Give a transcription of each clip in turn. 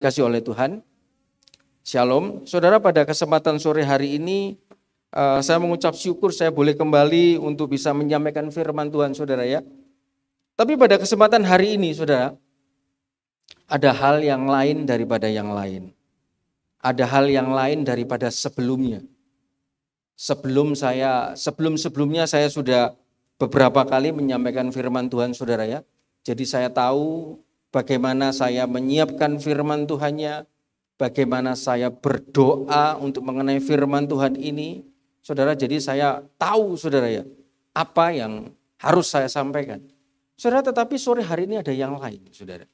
Kasih oleh Tuhan. Shalom. Saudara, pada kesempatan sore hari ini saya mengucap syukur saya boleh kembali untuk bisa menyampaikan firman Tuhan, saudara ya. Tapi pada kesempatan hari ini, saudara, ada hal yang lain daripada yang lain. Ada hal yang lain daripada sebelumnya. Sebelumnya saya sudah beberapa kali menyampaikan firman Tuhan, saudara ya. Jadi saya tahu bagaimana saya menyiapkan firman Tuhannya, bagaimana saya berdoa untuk mengenai firman Tuhan ini. Saudara, jadi saya tahu, saudara ya, apa yang harus saya sampaikan. Saudara, tetapi sore hari ini ada yang lain, saudara.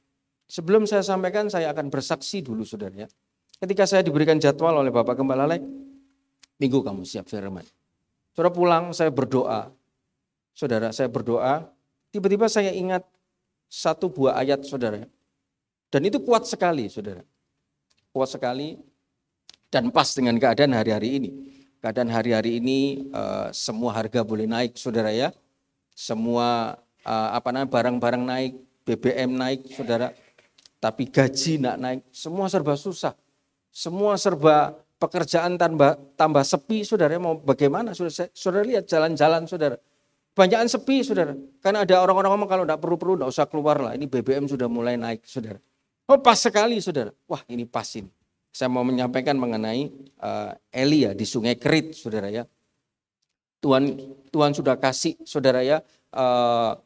Sebelum saya sampaikan, saya akan bersaksi dulu, saudara ya. Ketika saya diberikan jadwal oleh Bapak Gembala Lek, minggu kamu siap firman. Saudara, pulang saya berdoa. Saudara, saya berdoa, tiba-tiba saya ingat satu buah ayat, saudara. Dan itu kuat sekali, saudara. Kuat sekali dan pas dengan keadaan hari-hari ini. Keadaan hari-hari ini semua harga boleh naik, saudara ya. Semua barang-barang naik, BBM naik, saudara. Tapi gaji tidak naik, semua serba susah. Semua serba pekerjaan tambah sepi, saudara. Mau bagaimana? Saudara lihat jalan-jalan, saudara. Banyakan sepi, saudara. Karena ada orang-orang ngomong kalau tidak perlu-perlu tidak usah keluar lah. Ini BBM sudah mulai naik, saudara. Oh, pas sekali, saudara. Wah, ini pas ini. Saya mau menyampaikan mengenai Elia di Sungai Kerit, saudara ya. Tuhan sudah kasih, saudara ya. Oh,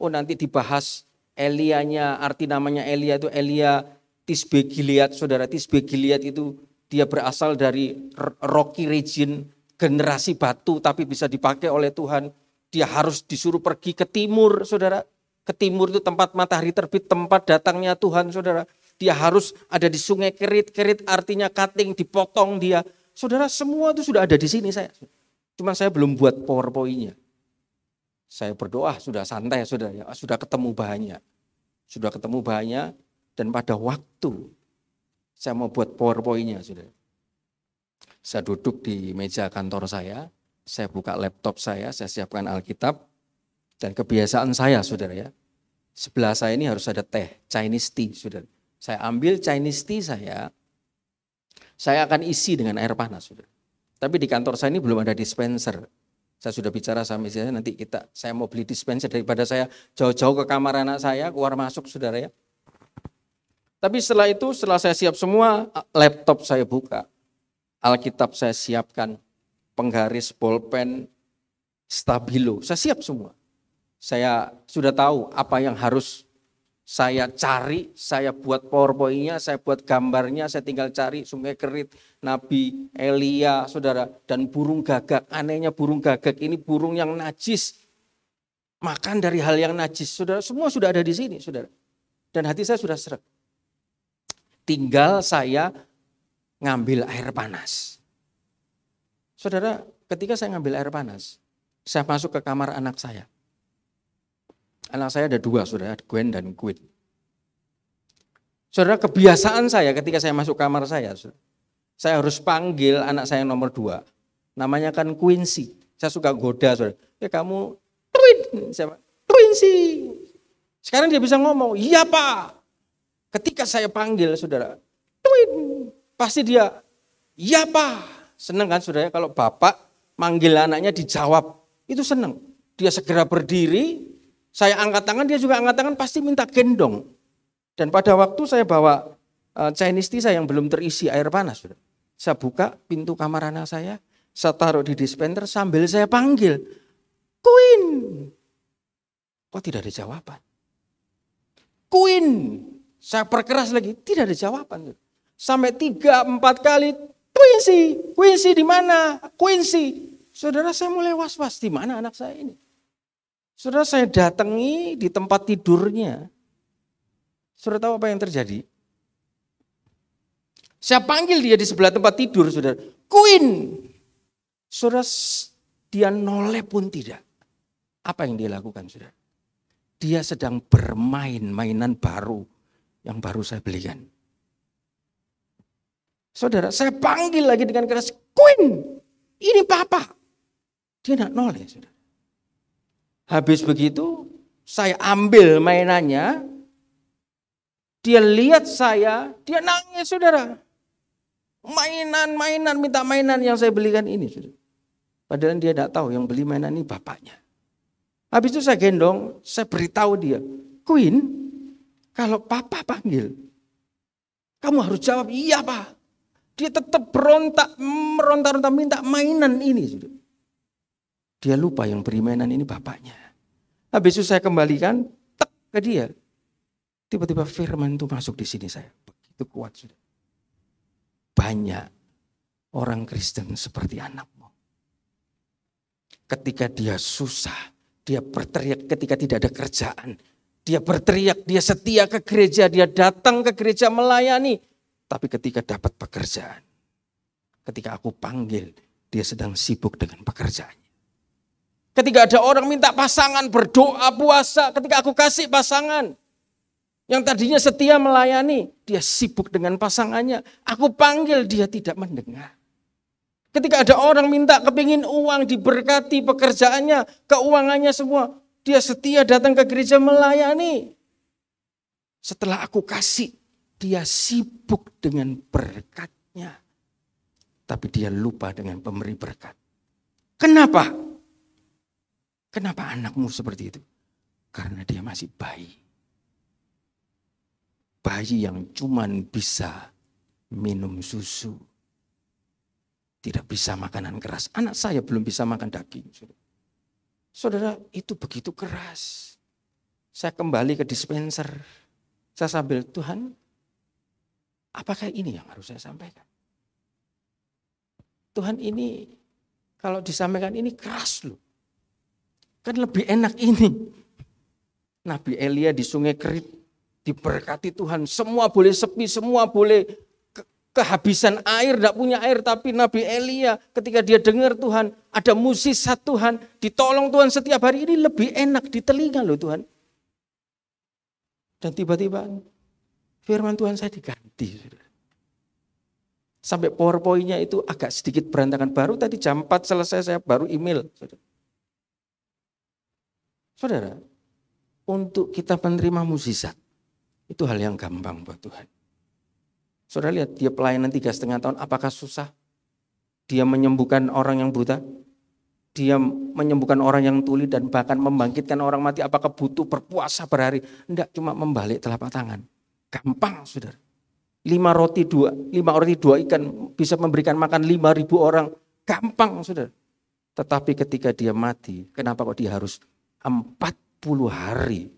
nanti dibahas Elianya. Arti namanya Elia itu Elia Tisbe Gilead, saudara. Tisbe Gilead itu dia berasal dari Rocky Region. Generasi batu tapi bisa dipakai oleh Tuhan. Dia harus disuruh pergi ke timur, saudara. Ke timur itu tempat matahari terbit, tempat datangnya Tuhan, saudara. Dia harus ada di Sungai Kerit. Kerit artinya cutting, dipotong dia. Saudara, semua itu sudah ada di sini saya. Cuma saya belum buat PowerPoint-nya. Saya berdoa sudah santai, saudara. Sudah ketemu bahannya. Sudah ketemu bahannya dan pada waktu saya mau buat PowerPoint-nya, saudara. Saya duduk di meja kantor saya buka laptop saya siapkan Alkitab, dan kebiasaan saya, saudara ya, sebelah saya ini harus ada teh, Chinese tea, saudara. Saya ambil Chinese tea saya akan isi dengan air panas, saudara. Tapi di kantor saya ini belum ada dispenser. Saya sudah bicara sama istri saya, nanti saya mau beli dispenser daripada saya jauh-jauh ke kamar anak saya, keluar masuk, saudara ya. Tapi setelah saya siap semua, laptop saya buka. Alkitab saya siapkan, penggaris, bolpen, stabilo, saya siap semua. Saya sudah tahu apa yang harus saya cari, saya buat PowerPoint-nya, saya buat gambarnya, saya tinggal cari Sungai Kerit, Nabi Elia, saudara, dan burung gagak. Anehnya burung gagak ini burung yang najis, makan dari hal yang najis, saudara. Semua sudah ada di sini, saudara. Dan hati saya sudah sreg. Tinggal saya ngambil air panas. Saudara, ketika saya ngambil air panas, saya masuk ke kamar anak saya. Anak saya ada dua, saudara, Gwen dan Queen. Saudara, kebiasaan saya ketika saya masuk kamar saya harus panggil anak saya yang nomor 2. Namanya kan Quincy. Saya suka goda, saudara. Ya kamu, Quincy. Sekarang dia bisa ngomong, iya Pak. Ketika saya panggil, saudara, pasti dia, iya Pak. Senang kan saudara, kalau bapak manggil anaknya dijawab, itu senang. Dia segera berdiri, saya angkat tangan, dia juga angkat tangan, pasti minta gendong. Dan pada waktu saya bawa Chinese tea saya yang belum terisi air panas, saudara. Saya buka pintu kamar anak saya taruh di dispenser sambil saya panggil, Queen. Kok tidak ada jawaban? Queen. Saya perkeras lagi, tidak ada jawaban. Sampai 3-4 kali, Quincy di mana? Quincy. Saudara, saya mulai was-was, di mana anak saya ini? Saudara, saya datangi di tempat tidurnya. Saudara tahu apa yang terjadi? Saya panggil dia di sebelah tempat tidur, saudara. Queen. Saudara, dia noleh pun tidak. Apa yang dia lakukan, saudara? Dia sedang bermain mainan baru yang baru saya belikan. Saudara, saya panggil lagi dengan keras, Queen, ini papa. Dia tidak noleh, saudara. Habis begitu, saya ambil mainannya, Dia lihat saya, dia nangis saudara. Mainan, minta mainan yang saya belikan ini. Saudara. Padahal dia tidak tahu yang beli mainan ini bapaknya. Habis itu saya gendong, saya beritahu dia, Queen, kalau papa panggil, kamu harus jawab, iya pak. Dia tetap meronta-ronta minta mainan ini. Saudara. Dia lupa yang beri mainan ini bapaknya. Habis itu saya kembalikan, tek ke dia. Tiba-tiba firman itu masuk di sini saya. Begitu kuat sudah. Banyak orang Kristen seperti anakmu. Ketika dia susah, dia berteriak ketika tidak ada kerjaan. Dia berteriak, dia setia ke gereja, dia datang ke gereja melayani. Tapi ketika dapat pekerjaan, ketika aku panggil, dia sedang sibuk dengan pekerjaannya. Ketika ada orang minta pasangan, berdoa, puasa, ketika aku kasih pasangan, yang tadinya setia melayani, dia sibuk dengan pasangannya. Aku panggil, dia tidak mendengar. Ketika ada orang minta kepingin uang, diberkati pekerjaannya, keuangannya semua, dia setia datang ke gereja melayani. Setelah aku kasih, dia sibuk dengan berkatnya. Tapi dia lupa dengan pemberi berkat. Kenapa? Kenapa anakmu seperti itu? Karena dia masih bayi. Bayi yang cuman bisa minum susu. Tidak bisa makanan keras. Anak saya belum bisa makan daging. Saudara, itu begitu keras. Saya kembali ke dispenser. Saya sambil, Tuhan, apakah ini yang harus saya sampaikan? Tuhan, ini kalau disampaikan ini keras loh. Kan lebih enak ini. Nabi Elia di Sungai Kerit. Diberkati Tuhan, semua boleh sepi, semua boleh kehabisan air, tidak punya air. Tapi Nabi Elia ketika dia dengar Tuhan, ada mukjizat Tuhan, ditolong Tuhan setiap hari, ini lebih enak di telinga loh Tuhan. Dan tiba-tiba firman Tuhan saya diganti. Sampai PowerPoint-nya itu agak sedikit berantakan. Baru tadi jam 4 selesai saya baru email. Saudara, untuk kita menerima mukjizat, itu hal yang gampang buat Tuhan. Saudara lihat dia pelayanan 3,5 tahun, apakah susah? Dia menyembuhkan orang yang buta, dia menyembuhkan orang yang tuli dan bahkan membangkitkan orang mati. Apakah butuh berpuasa berhari? Enggak, cuma membalik telapak tangan. Gampang saudara. 5 roti 2 ikan bisa memberikan makan 5.000 orang. Gampang saudara. Tetapi ketika dia mati, kenapa kok dia harus 40 hari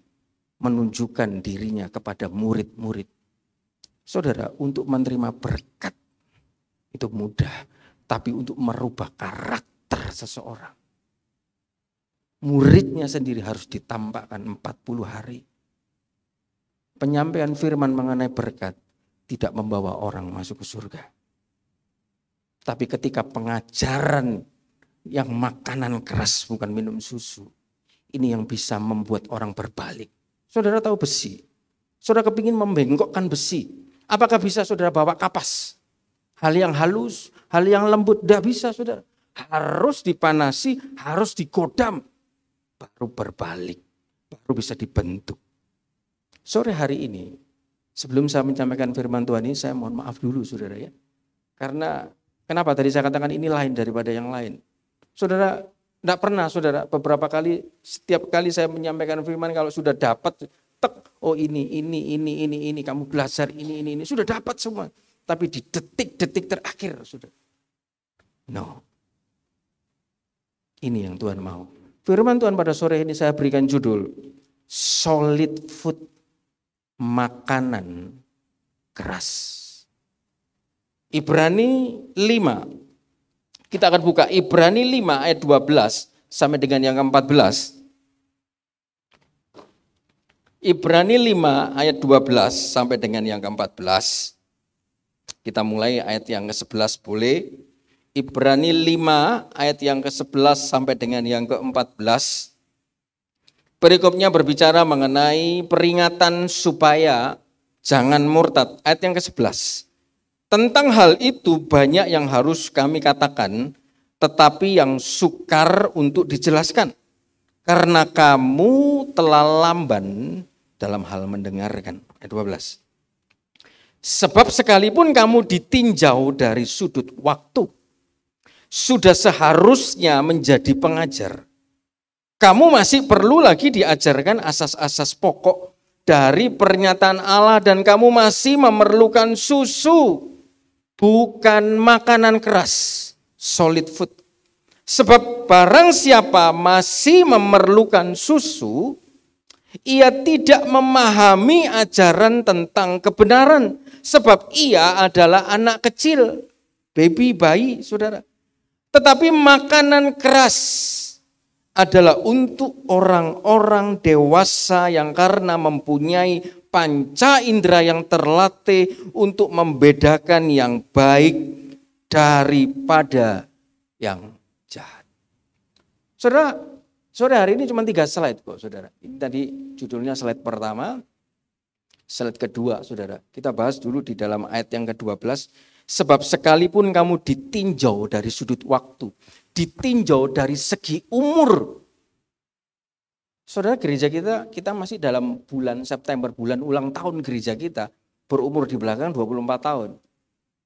menunjukkan dirinya kepada murid-murid. Saudara, untuk menerima berkat itu mudah, tapi untuk merubah karakter seseorang, muridnya sendiri harus ditampakkan 40 hari. Penyampaian firman mengenai berkat tidak membawa orang masuk ke surga. Tapi ketika pengajaran yang makanan keras bukan minum susu, ini yang bisa membuat orang berbalik. Saudara tahu besi, saudara kepingin membengkokkan besi. Apakah bisa saudara bawa kapas? Hal yang halus, hal yang lembut, tidak bisa saudara. Harus dipanasi, harus digodam, baru berbalik, baru bisa dibentuk. Sore hari ini, sebelum saya menyampaikan firman Tuhan ini, saya mohon maaf dulu saudara ya. Karena, kenapa tadi saya katakan ini lain daripada yang lain. Saudara, tidak pernah saudara, beberapa kali, setiap kali saya menyampaikan firman, kalau sudah dapat, tek, oh ini, kamu belajar ini, sudah dapat semua. Tapi di detik-detik terakhir, saudara. No. Ini yang Tuhan mau. Firman Tuhan pada sore ini saya berikan judul, solid food, makanan keras. Ibrani 5. Kita akan buka Ibrani 5 ayat 12 sampai dengan yang ke-14. Ibrani 5 ayat 12 sampai dengan yang ke-14. Kita mulai ayat yang ke-11 boleh. Ibrani 5 ayat yang ke-11 sampai dengan yang ke-14. Perikopnya berbicara mengenai peringatan supaya jangan murtad. Ayat yang ke-11. Tentang hal itu banyak yang harus kami katakan, tetapi yang sukar untuk dijelaskan. Karena kamu telah lamban dalam hal mendengarkan. Ayat 12. Sebab sekalipun kamu ditinjau dari sudut waktu, sudah seharusnya menjadi pengajar. Kamu masih perlu lagi diajarkan asas-asas pokok dari pernyataan Allah dan kamu masih memerlukan susu, bukan makanan keras, solid food. Sebab barang siapa masih memerlukan susu, ia tidak memahami ajaran tentang kebenaran. Sebab ia adalah anak kecil, bayi, saudara. Tetapi makanan keras adalah untuk orang-orang dewasa yang karena mempunyai panca indera yang terlatih untuk membedakan yang baik daripada yang jahat. Saudara, sore hari ini cuma 3 slide kok, saudara. Ini tadi judulnya slide pertama, slide kedua, saudara. Kita bahas dulu di dalam ayat yang ke-12. Sebab sekalipun kamu ditinjau dari sudut waktu, ditinjau dari segi umur. Saudara, gereja kita masih dalam bulan September, bulan ulang tahun gereja kita, berumur di belakang 24 tahun.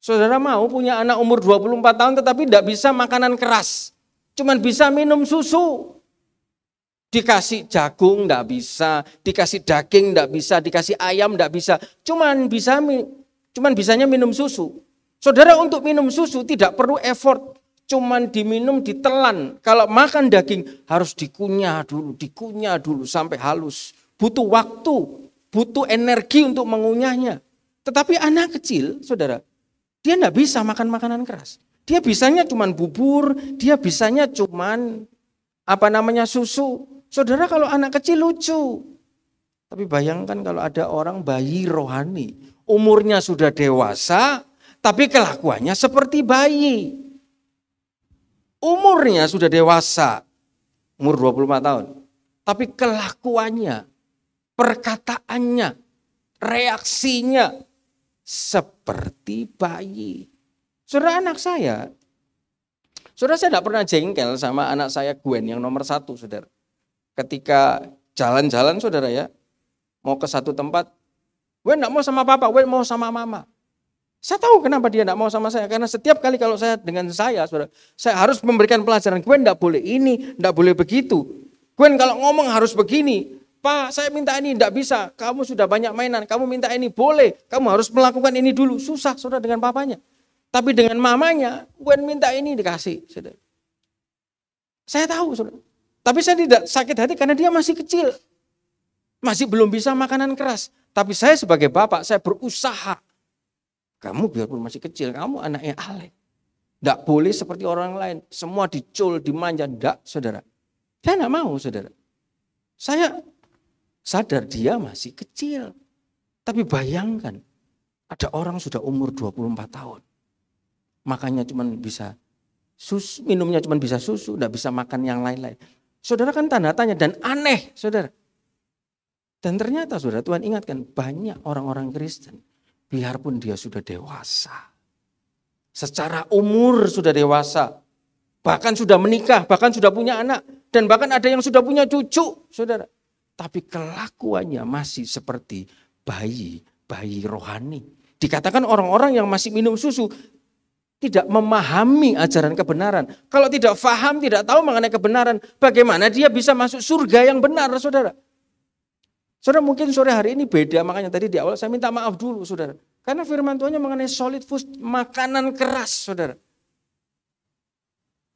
Saudara mau punya anak umur 24 tahun tetapi tidak bisa makanan keras, cuman bisa minum susu. Dikasih jagung tidak bisa, dikasih daging tidak bisa, dikasih ayam tidak bisa, cuman bisanya minum susu. Saudara, untuk minum susu tidak perlu effort, cuman diminum ditelan. Kalau makan daging harus dikunyah dulu sampai halus. Butuh waktu, butuh energi untuk mengunyahnya. Tetapi anak kecil, saudara, dia tidak bisa makan makanan keras. Dia bisanya cuman bubur, dia bisanya cuman susu. Saudara, kalau anak kecil lucu. Tapi bayangkan kalau ada orang bayi rohani, umurnya sudah dewasa, tapi kelakuannya seperti bayi. Umurnya sudah dewasa, umur 24 tahun. Tapi kelakuannya, perkataannya, reaksinya seperti bayi. Saudara, saya tidak pernah jengkel sama anak saya Gwen yang nomor 1, saudara. Ketika jalan-jalan, saudara ya, mau ke satu tempat, Gwen tidak mau sama papa, Gwen mau sama mama. Saya tahu kenapa dia tidak mau sama saya, karena setiap kali kalau saya dengan saya, saudara, saya harus memberikan pelajaran. Gwen tidak boleh ini, tidak boleh begitu. Gwen kalau ngomong harus begini. Pak, saya minta ini, tidak bisa. Kamu sudah banyak mainan, kamu minta ini, boleh. Kamu harus melakukan ini dulu. Susah, saudara, dengan papanya. Tapi dengan mamanya, Gwen minta ini dikasih, saudara. Saya tahu, saudara. Tapi saya tidak sakit hati karena dia masih kecil. Masih belum bisa makanan keras. Tapi saya sebagai bapak, saya berusaha. Kamu biarpun masih kecil, kamu anaknya Alek. Tidak boleh seperti orang lain. Semua dicul, dimanja. Tidak, saudara. Saya tidak mau, saudara. Saya sadar dia masih kecil. Tapi bayangkan, ada orang sudah umur 24 tahun. Makanya cuma bisa susu, minumnya cuma bisa susu, tidak bisa makan yang lain-lain. Saudara, kan tanda tanya dan aneh, saudara. Dan ternyata, saudara, Tuhan ingatkan banyak orang-orang Kristen. Biarpun dia sudah dewasa, secara umur sudah dewasa, bahkan sudah menikah, bahkan sudah punya anak, dan bahkan ada yang sudah punya cucu, saudara. Tapi kelakuannya masih seperti bayi rohani. Dikatakan orang-orang yang masih minum susu tidak memahami ajaran kebenaran. Kalau tidak paham, tidak tahu mengenai kebenaran, bagaimana dia bisa masuk surga yang benar, saudara? Saudara, mungkin sore hari ini beda, makanya tadi di awal saya minta maaf dulu, saudara. Karena firman Tuhannya mengenai solid food, makanan keras, saudara.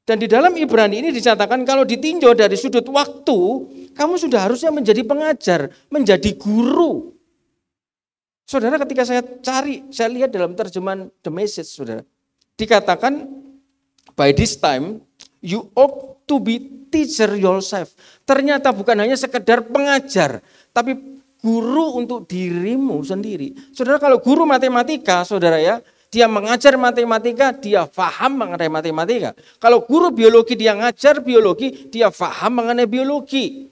Dan di dalam Ibrani ini dicatatkan kalau ditinjau dari sudut waktu, kamu sudah harusnya menjadi pengajar, menjadi guru. Saudara, ketika saya lihat dalam terjemahan The Message, saudara. Dikatakan, by this time, you ought to be teacher yourself. Ternyata bukan hanya sekedar pengajar, tapi guru untuk dirimu sendiri. Saudara, kalau guru matematika, saudara ya, dia mengajar matematika, dia paham mengenai matematika. Kalau guru biologi, dia ngajar biologi, dia paham mengenai biologi.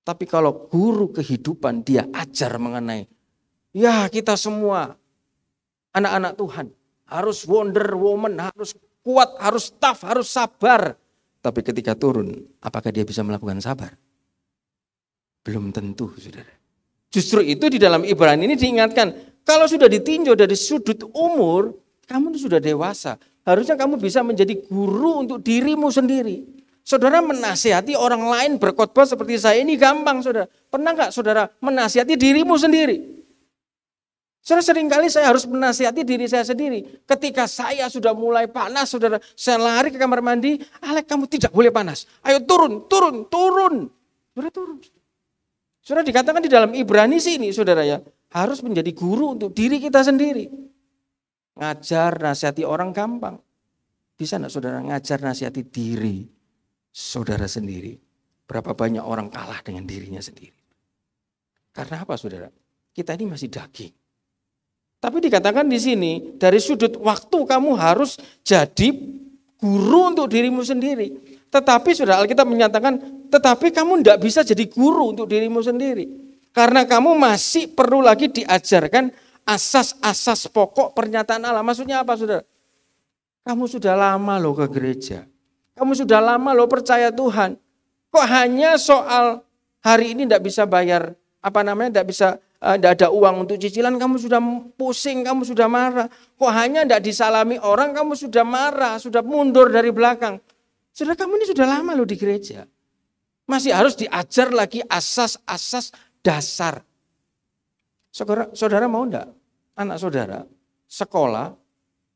Tapi kalau guru kehidupan, dia ajar mengenai, ya kita semua anak-anak Tuhan, harus Wonder Woman, harus kuat, harus tough, harus sabar. Tapi ketika turun, apakah dia bisa melakukan sabar? Belum tentu, saudara. Justru itu di dalam Ibrani ini diingatkan, Kalau sudah ditinjau dari sudut umur, kamu itu sudah dewasa. Harusnya kamu bisa menjadi guru untuk dirimu sendiri. Saudara menasihati orang lain berkhotbah seperti saya ini gampang, saudara. Pernah nggak saudara menasihati dirimu sendiri? Saudara, seringkali saya harus menasihati diri saya sendiri. Ketika saya sudah mulai panas, saudara, saya lari ke kamar mandi, Alek kamu tidak boleh panas. Ayo turun. Saudara turun. Saudara dikatakan di dalam Ibrani sini, saudara ya, harus menjadi guru untuk diri kita sendiri. Ngajar, nasihati orang gampang. Bisa enggak saudara ngajar, nasihati diri saudara sendiri? Berapa banyak orang kalah dengan dirinya sendiri. Karena apa saudara? Kita ini masih daging. Tapi dikatakan di sini, dari sudut waktu kamu harus jadi guru untuk dirimu sendiri. Tetapi saudara, Alkitab menyatakan, tetapi kamu tidak bisa jadi guru untuk dirimu sendiri. Karena kamu masih perlu lagi diajarkan asas-asas pokok pernyataan Allah. Maksudnya apa saudara? Kamu sudah lama loh ke gereja. Kamu sudah lama loh percaya Tuhan. Kok hanya soal hari ini tidak bisa bayar, tidak ada uang untuk cicilan, kamu sudah pusing, kamu sudah marah. Kok hanya tidak disalami orang, kamu sudah marah, sudah mundur dari belakang. Saudara, kamu ini sudah lama loh di gereja. Masih harus diajar lagi asas-asas dasar. Saudara mau enggak anak saudara sekolah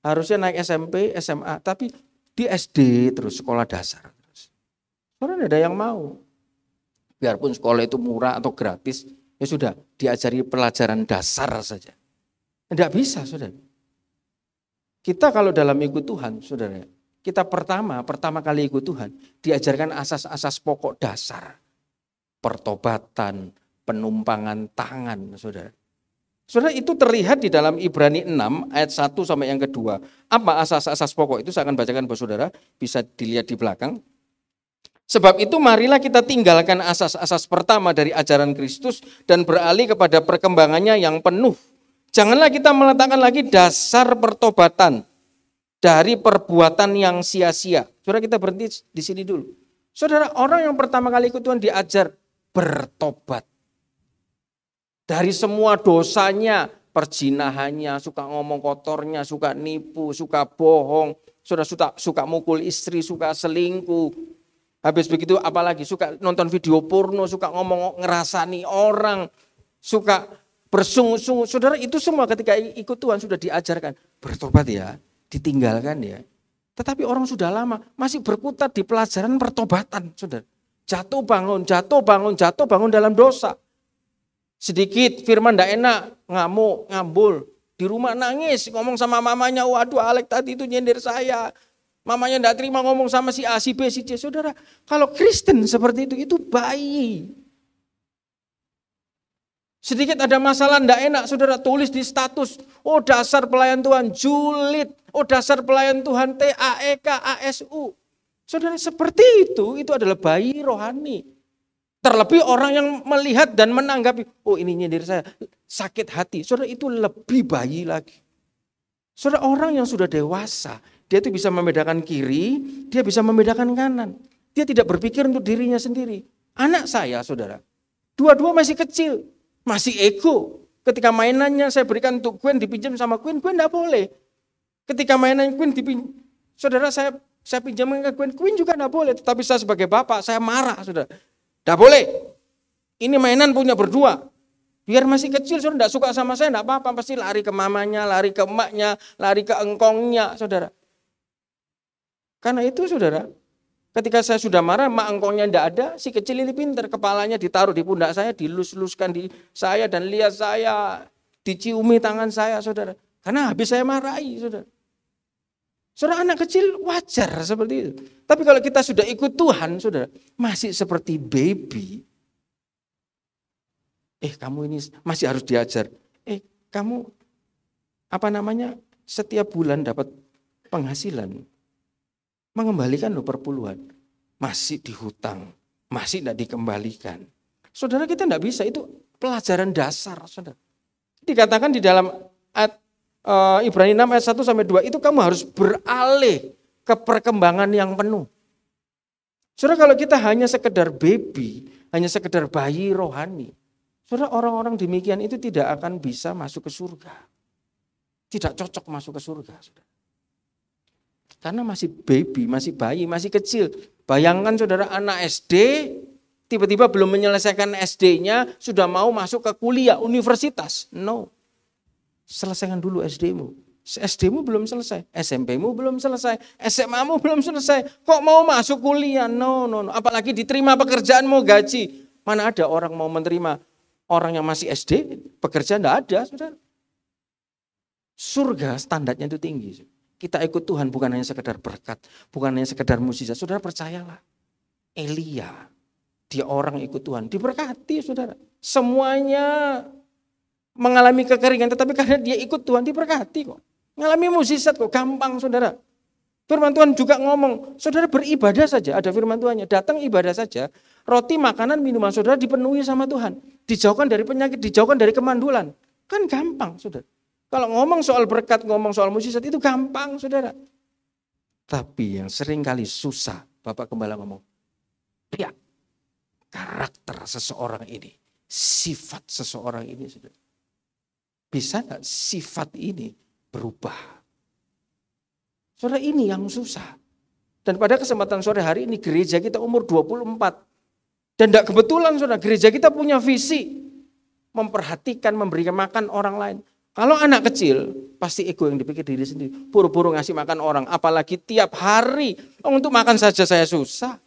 harusnya naik SMP, SMA, tapi di SD terus sekolah dasar terus. Saudara enggak ada yang mau. Biarpun sekolah itu murah atau gratis, ya sudah diajari pelajaran dasar saja. Enggak bisa, saudara. Kita kalau dalam ikut Tuhan, saudara, kita pertama kali ikut Tuhan, diajarkan asas-asas pokok dasar. Pertobatan, penumpangan tangan, saudara. Saudara, itu terlihat di dalam Ibrani 6 ayat 1 sampai yang kedua. Apa asas-asas pokok itu? Saya akan bacakan buat saudara, bisa dilihat di belakang. Sebab itu marilah kita tinggalkan asas-asas pertama dari ajaran Kristus dan beralih kepada perkembangannya yang penuh. Janganlah kita meletakkan lagi dasar pertobatan dari perbuatan yang sia-sia. Saudara, kita berhenti di sini dulu. Saudara, orang yang pertama kali ikut Tuhan diajar bertobat. Dari semua dosanya, perzinahannya, suka ngomong kotornya, suka nipu, suka bohong, suka mukul istri, suka selingkuh. Habis begitu apalagi suka nonton video porno, suka ngomong ngerasani orang, suka bersungut-sungut. Saudara, itu semua ketika ikut Tuhan sudah diajarkan. Bertobat ya, ditinggalkan ya. Tetapi orang sudah lama masih berkutat di pelajaran pertobatan, saudara. Jatuh bangun dalam dosa. Sedikit firman tidak enak, ngamuk, ngambul. Di rumah nangis, ngomong sama mamanya, waduh Alek tadi itu nyindir saya. Mamanya tidak terima ngomong sama si A, si B, si C. Saudara, kalau Kristen seperti itu bayi. Sedikit ada masalah tidak enak, saudara tulis di status. Oh dasar pelayan Tuhan julid. Oh dasar pelayan Tuhan TAEK, ASU. Saudara, seperti itu adalah bayi rohani. Terlebih orang yang melihat dan menanggapi, oh ini nyindir saya, sakit hati. Saudara, itu lebih bayi lagi. Saudara, orang yang sudah dewasa, dia itu bisa membedakan kiri, dia bisa membedakan kanan. Dia tidak berpikir untuk dirinya sendiri. Anak saya, saudara, dua-dua masih kecil, masih ego. Ketika mainannya saya berikan untuk Gwen, dipinjam sama Gwen tidak boleh. Ketika mainan Gwen saudara saya pinjamkan ke Gwen juga tidak boleh. Tetapi saya sebagai bapak, saya marah, saudara. Tidak boleh. Ini mainan punya berdua. Biar masih kecil, saudara tidak suka sama saya, tidak apa-apa. Pasti lari ke mamanya, lari ke emaknya, lari ke engkongnya, saudara. Karena itu, saudara, ketika saya sudah marah, emak engkongnya tidak ada, si kecil ini pintar. Kepalanya ditaruh di pundak saya, dilus-luskan di saya, dan lihat saya, diciumi tangan saya, saudara. Karena habis saya marahi, saudara. Saudara, anak kecil wajar seperti itu. Tapi kalau kita sudah ikut Tuhan, saudara, masih seperti baby. Kamu ini masih harus diajar. Kamu setiap bulan dapat penghasilan. Mengembalikan loh perpuluhan. Masih dihutang, masih tidak dikembalikan. Saudara, kita tidak bisa, itu pelajaran dasar, saudara. Dikatakan di dalam ayat Ibrani 6 ayat 1 sampai 2 itu kamu harus beralih ke perkembangan yang penuh. Saudara, kalau kita hanya sekedar baby, hanya sekedar bayi rohani, saudara, orang-orang demikian itu tidak akan bisa masuk ke surga. tidak cocok masuk ke surga. Saudara. Karena masih baby, masih bayi, masih kecil. Bayangkan saudara anak SD, tiba-tiba belum menyelesaikan SD-nya, sudah mau masuk ke kuliah, universitas. No. Selesaikan dulu SD-mu. SD-mu belum selesai, SMP-mu belum selesai, SMA-mu belum selesai. Kok mau masuk kuliah? No. Apalagi diterima pekerjaan mau gaji. Mana ada orang mau menerima orang yang masih SD, pekerjaan enggak ada, saudara. Surga standarnya itu tinggi. Kita ikut Tuhan bukan hanya sekedar berkat, bukan hanya sekedar mukjizat. Saudara percayalah, Elia, dia orang ikut Tuhan, diberkati saudara. Semuanya mengalami kekeringan, tetapi karena dia ikut Tuhan diberkati kok. Mengalami mukjizat kok, gampang saudara. Firman Tuhan juga ngomong, saudara beribadah saja, ada firman Tuhannya, datang ibadah saja. Roti, makanan, minuman saudara dipenuhi sama Tuhan. Dijauhkan dari penyakit, dijauhkan dari kemandulan. Kan gampang saudara. Kalau ngomong soal berkat, ngomong soal mukjizat itu gampang saudara. Tapi yang sering kali susah, Bapak Gembala ngomong, ya karakter seseorang ini, sifat seseorang ini saudara. Bisa gak sifat ini berubah? Saudara ini yang susah. Dan pada kesempatan sore hari ini gereja kita umur 24. Dan tidak kebetulan saudara, gereja kita punya visi memperhatikan, memberikan makan orang lain. Kalau anak kecil, pasti ego yang dipikir diri sendiri. Buru-buru ngasih makan orang, apalagi tiap hari. Untuk makan saja saya susah.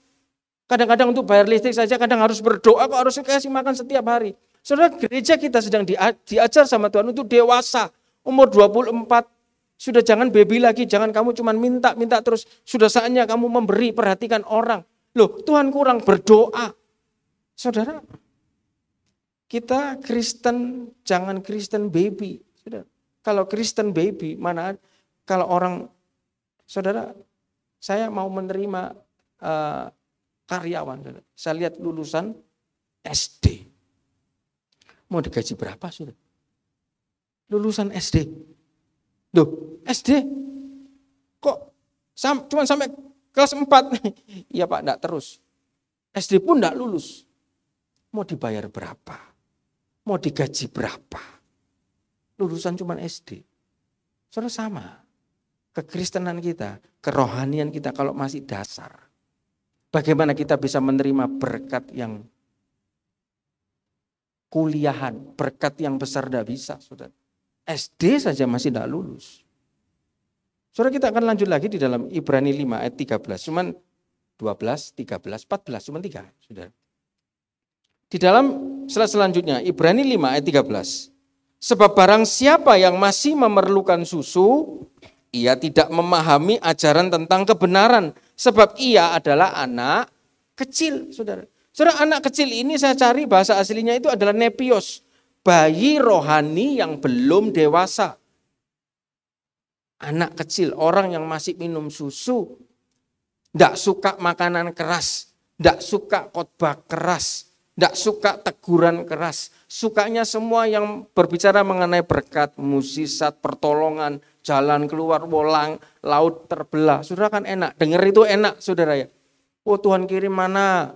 Kadang-kadang untuk bayar listrik saja kadang harus berdoa, kok harus kasih makan setiap hari. Saudara, gereja kita sedang diajar sama Tuhan untuk dewasa. Umur 24, sudah jangan baby lagi, jangan kamu cuma minta terus. Sudah saatnya kamu memberi, perhatikan orang. Loh, Tuhan kurang berdoa. Saudara, kita Kristen, jangan Kristen baby. Saudara. Kalau Kristen baby, mana kalau orang, saudara, saya mau menerima karyawan. Saudara. Saya lihat lulusan SD. Mau digaji berapa saudara? Lulusan SD. Loh, SD? Kok cuma sampai kelas 4? Iya Pak, enggak terus. SD pun enggak lulus. Mau dibayar berapa? Mau digaji berapa? Lulusan cuma SD. Saudara sama. Kekristenan kita, kerohanian kita kalau masih dasar. Bagaimana kita bisa menerima berkat yang kuliahan, berkat yang besar tidak bisa, saudara. SD saja masih tidak lulus. Saudara, kita akan lanjut lagi di dalam Ibrani 5 ayat 13. Cuman 12, 13, 14, cuman 3, saudara. Di dalam selanjutnya, Ibrani 5 ayat 13. Sebab barang siapa yang masih memerlukan susu, ia tidak memahami ajaran tentang kebenaran. Sebab ia adalah anak kecil, saudara. Saudara, anak kecil ini saya cari bahasa aslinya itu adalah nepios. Bayi rohani yang belum dewasa. Anak kecil, orang yang masih minum susu. Tidak suka makanan keras. Tidak suka khotbah keras. Tidak suka teguran keras. Sukanya semua yang berbicara mengenai berkat, mukjizat, pertolongan, jalan keluar, wolang, laut terbelah. Saudara kan enak, dengar itu enak saudara ya. Oh Tuhan kirim mana?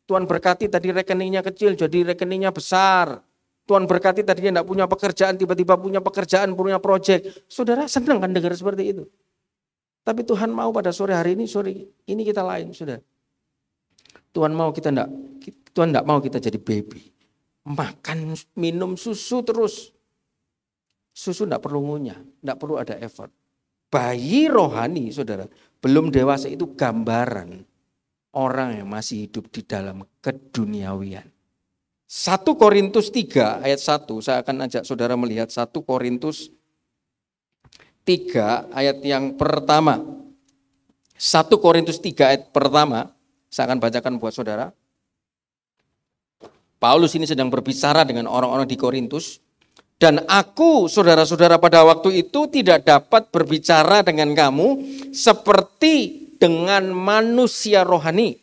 Tuhan berkati tadi rekeningnya kecil, jadi rekeningnya besar. Tuhan berkati tadinya tidak punya pekerjaan, tiba-tiba punya pekerjaan, punya proyek. Saudara senang kan dengar seperti itu. Tapi Tuhan mau pada sore hari ini kita lain, saudara. Tuhan tidak mau kita jadi baby. Makan, minum susu terus. Susu tidak perlu ngunyah, tidak perlu ada effort. Bayi rohani, saudara, belum dewasa itu gambaran orang yang masih hidup di dalam keduniawian. 1 Korintus 3 ayat 1, saya akan ajak saudara melihat 1 Korintus 3 ayat yang pertama. 1 Korintus 3 ayat pertama, saya akan bacakan buat saudara. Paulus ini sedang berbicara dengan orang-orang di Korintus. Dan aku, saudara-saudara, pada waktu itu tidak dapat berbicara dengan kamu seperti dengan manusia rohani.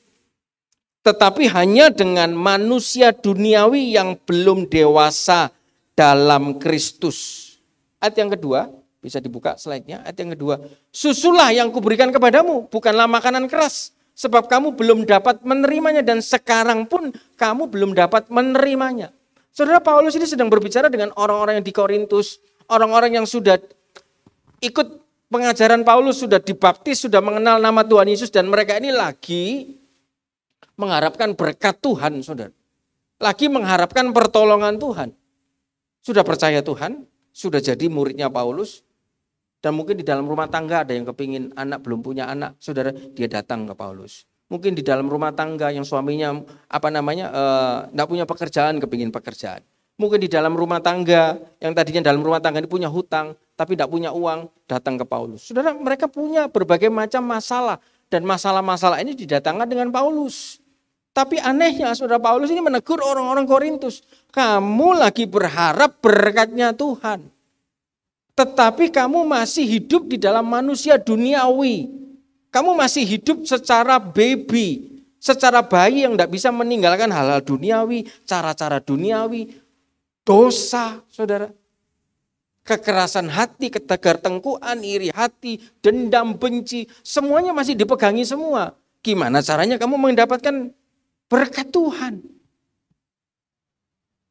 Tetapi hanya dengan manusia duniawi yang belum dewasa dalam Kristus. Ayat yang kedua, bisa dibuka slide-nya. Ayat yang kedua, susulah yang kuberikan kepadamu, bukanlah makanan keras. Sebab kamu belum dapat menerimanya dan sekarang pun kamu belum dapat menerimanya. Saudara, Paulus ini sedang berbicara dengan orang-orang yang di Korintus, orang-orang yang sudah ikut pengajaran Paulus, sudah dibaptis, sudah mengenal nama Tuhan Yesus, dan mereka ini lagi mengharapkan berkat Tuhan, saudara. Lagi mengharapkan pertolongan Tuhan. Sudah percaya Tuhan, sudah jadi muridnya Paulus, dan mungkin di dalam rumah tangga ada yang kepingin anak, belum punya anak, saudara, dia datang ke Paulus. Mungkin di dalam rumah tangga yang suaminya enggak punya pekerjaan, kepingin pekerjaan. Mungkin di dalam rumah tangga yang tadinya dalam rumah tangga ini punya hutang, tapi enggak punya uang, datang ke Paulus. Saudara, mereka punya berbagai macam masalah, dan masalah-masalah ini didatangkan dengan Paulus. Tapi anehnya saudara, Paulus ini menegur orang-orang Korintus. Kamu lagi berharap berkatnya Tuhan. Tetapi kamu masih hidup di dalam manusia duniawi. Kamu masih hidup secara baby. Secara bayi yang tidak bisa meninggalkan hal-hal duniawi. Cara-cara duniawi. Dosa saudara. Kekerasan hati, ketegar tengkuan, iri hati, dendam, benci. Semuanya masih dipegangi semua. Gimana caranya kamu mendapatkan berkat Tuhan?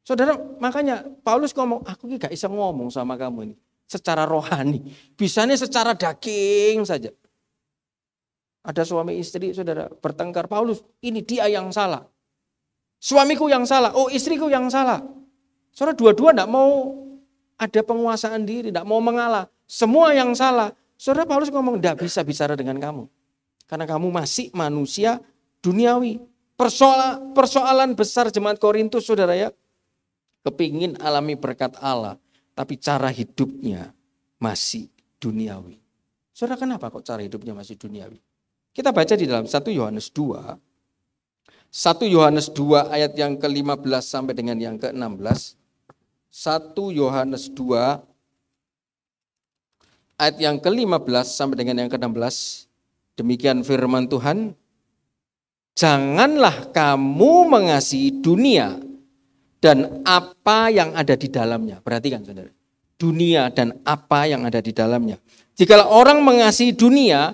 Saudara, makanya Paulus ngomong, aku gak bisa ngomong sama kamu ini secara rohani. Bisanya secara daging saja. Ada suami istri, saudara, bertengkar. Paulus, ini dia yang salah. Suamiku yang salah, oh istriku yang salah. Saudara, dua-dua gak mau ada penguasaan diri, gak mau mengalah. Semua yang salah. Saudara, Paulus ngomong, gak bisa bicara dengan kamu. Karena kamu masih manusia duniawi. Persoalan besar jemaat Korintus, saudara ya, kepingin alami berkat Allah, tapi cara hidupnya masih duniawi. Saudara, kenapa kok cara hidupnya masih duniawi? Kita baca di dalam 1 Yohanes 2. 1 Yohanes 2 ayat yang ke-15 sampai dengan yang ke-16. 1 Yohanes 2 ayat yang ke-15 sampai dengan yang ke-16. Demikian firman Tuhan. Janganlah kamu mengasihi dunia dan apa yang ada di dalamnya. Perhatikan saudara. Dunia dan apa yang ada di dalamnya. Jikalau orang mengasihi dunia,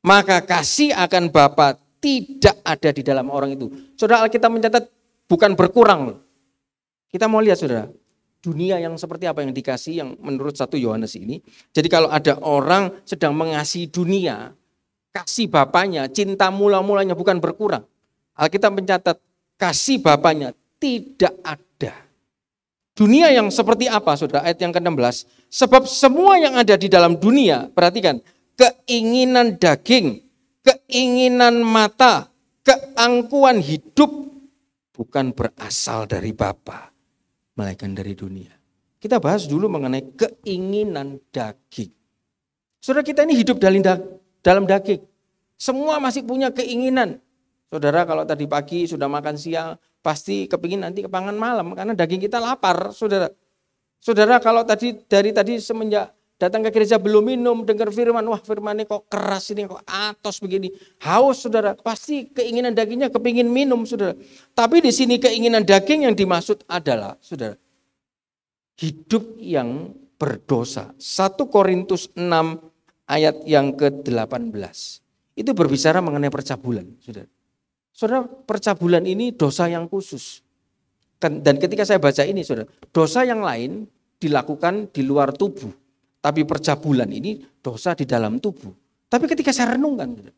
maka kasih akan Bapa tidak ada di dalam orang itu. Saudara, Alkitab mencatat bukan berkurang. Kita mau lihat saudara, dunia yang seperti apa yang dikasih yang menurut 1 Yohanes ini. Jadi kalau ada orang sedang mengasihi dunia, kasih Bapanya, cinta mula-mulanya bukan berkurang. Alkitab mencatat kasih Bapanya tidak ada. Dunia yang seperti apa saudara? Ayat yang ke-16. Sebab semua yang ada di dalam dunia, perhatikan, keinginan daging, keinginan mata, keangkuhan hidup bukan berasal dari Bapa, melainkan dari dunia. Kita bahas dulu mengenai keinginan daging. Saudara, kita ini hidup dalam daging. Semua masih punya keinginan. Saudara, kalau tadi pagi sudah makan siang, pasti kepingin nanti kepangan malam karena daging kita lapar, saudara. Saudara, kalau dari tadi semenjak datang ke gereja belum minum, dengar firman, wah firmannya kok keras ini, kok atos begini. Haus, saudara, pasti keinginan dagingnya kepingin minum, saudara. Tapi di sini keinginan daging yang dimaksud adalah, saudara, hidup yang berdosa. 1 Korintus 6 ayat yang ke-18. Itu berbicara mengenai percabulan, saudara. Saudara, percabulan ini dosa yang khusus. Dan ketika saya baca ini, saudara, dosa yang lain dilakukan di luar tubuh. Tapi percabulan ini dosa di dalam tubuh. Tapi ketika saya renungkan, saudara,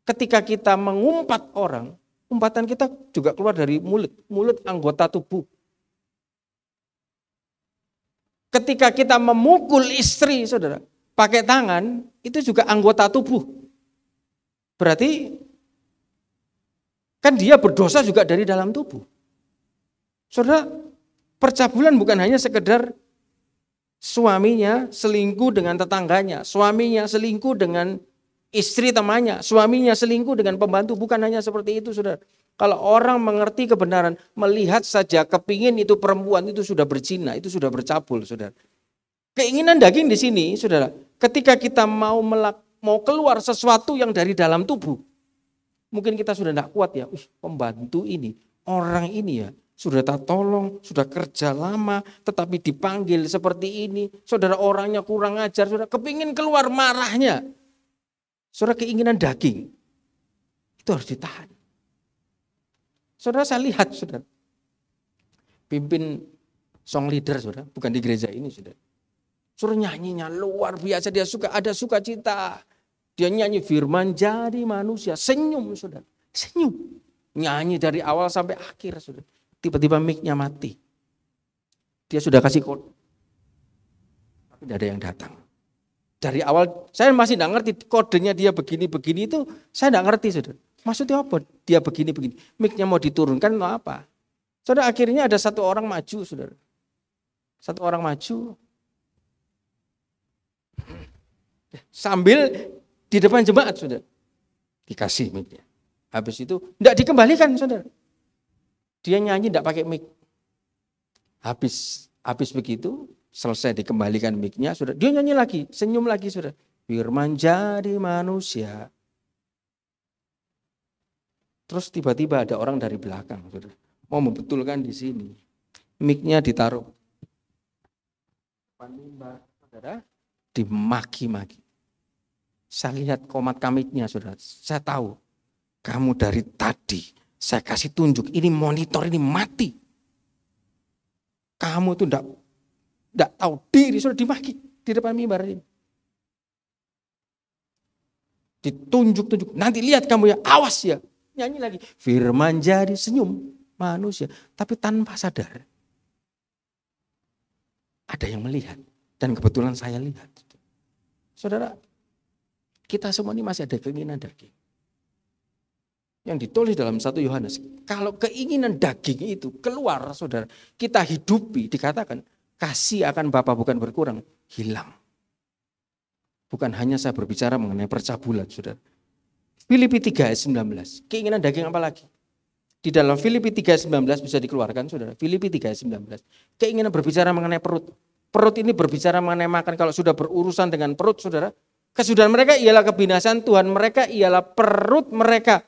ketika kita mengumpat orang, umpatan kita juga keluar dari mulut anggota tubuh. Ketika kita memukul istri, saudara, pakai tangan, itu juga anggota tubuh. Berarti kan dia berdosa juga dari dalam tubuh. Saudara, percabulan bukan hanya sekedar suaminya selingkuh dengan tetangganya, suaminya selingkuh dengan istri temannya, suaminya selingkuh dengan pembantu, bukan hanya seperti itu, saudara. Kalau orang mengerti kebenaran, melihat saja kepingin itu perempuan itu sudah berzina, itu sudah bercabul, saudara. Keinginan daging di sini, saudara, ketika kita mau keluar sesuatu yang dari dalam tubuh, mungkin kita sudah tidak kuat ya, pembantu ini, orang ini ya, sudah tak tolong, sudah kerja lama, tetapi dipanggil seperti ini, saudara orangnya kurang ajar, saudara kepingin keluar marahnya. Saudara, keinginan daging, itu harus ditahan. Saudara, saya lihat, saudara, pimpin song leader, saudara, bukan di gereja ini, saudara. Suruh nyanyinya luar biasa, dia suka, ada sukacita. Dia nyanyi firman jadi manusia, senyum saudara, senyum. Nyanyi dari awal sampai akhir saudara. Tiba-tiba mic-nya mati. Dia sudah kasih kode, tapi tidak ada yang datang. Dari awal saya masih tidak ngerti kodenya dia begini-begini itu, saya tidak ngerti saudara. Maksudnya apa? Dia begini-begini, mic-nya mau diturunkan atau apa? Saudara, akhirnya ada satu orang maju saudara. Satu orang maju. Sambil di depan jemaat saudara. Dikasih mic-nya. Habis itu tidak dikembalikan saudara. Dia nyanyi tidak pakai mic. Habis begitu selesai dikembalikan mic-nya saudara. Dia nyanyi lagi, senyum lagi saudara. Firman jadi manusia. Terus tiba-tiba ada orang dari belakang saudara. Mau membetulkan di sini. Mic-nya ditaruh. Saudara, dimaki-maki. Saya lihat komat kamiknya saudara. Saya tahu kamu dari tadi saya kasih tunjuk ini monitor ini mati. Kamu itu enggak tahu diri saudara, dimaki di depan mimbar ini. Ditunjuk-tunjuk. Nanti lihat kamu ya, awas ya. Nyanyi lagi. Firman jadi senyum manusia, tapi tanpa sadar. Ada yang melihat dan kebetulan saya lihat. Saudara, kita semua ini masih ada keinginan daging. Yang ditulis dalam 1 Yohanes, kalau keinginan daging itu keluar saudara, kita hidupi, dikatakan kasih akan Bapa bukan berkurang, hilang. Bukan hanya saya berbicara mengenai percabulan saudara. Filipi 3 ayat 19, keinginan daging apa lagi? Di dalam Filipi 3 ayat 19 bisa dikeluarkan saudara, Filipi 3 ayat 19. Keinginan berbicara mengenai perut. Perut ini berbicara mengenai makan, kalau sudah berurusan dengan perut saudara, kesudahan mereka ialah kebinasaan, Tuhan mereka ialah perut mereka.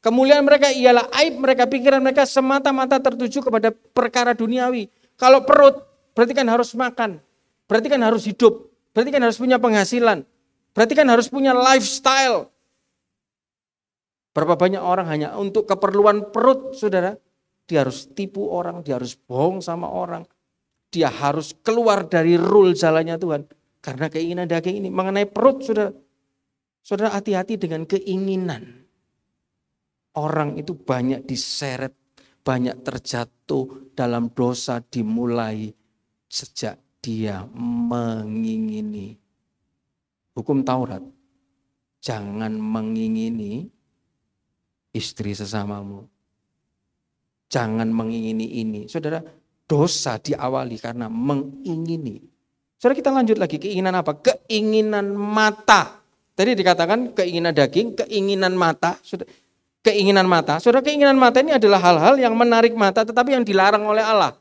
Kemuliaan mereka ialah aib mereka, pikiran mereka semata-mata tertuju kepada perkara duniawi. Kalau perut, berarti kan harus makan, berarti kan harus hidup, berarti kan harus punya penghasilan, berarti kan harus punya lifestyle. Berapa banyak orang hanya untuk keperluan perut saudara, dia harus tipu orang, dia harus bohong sama orang, dia harus keluar dari rule jalannya Tuhan. Karena keinginan daging ini mengenai perut saudara. Saudara hati-hati dengan keinginan. Orang itu banyak diseret, banyak terjatuh dalam dosa dimulai sejak dia mengingini. Hukum Taurat, jangan mengingini istri sesamamu. Jangan mengingini ini. Saudara, dosa diawali karena mengingini. Saudara, kita lanjut lagi, keinginan apa? Keinginan mata. Tadi dikatakan keinginan daging, keinginan mata. Keinginan mata. Saudara, keinginan mata ini adalah hal-hal yang menarik mata tetapi yang dilarang oleh Allah.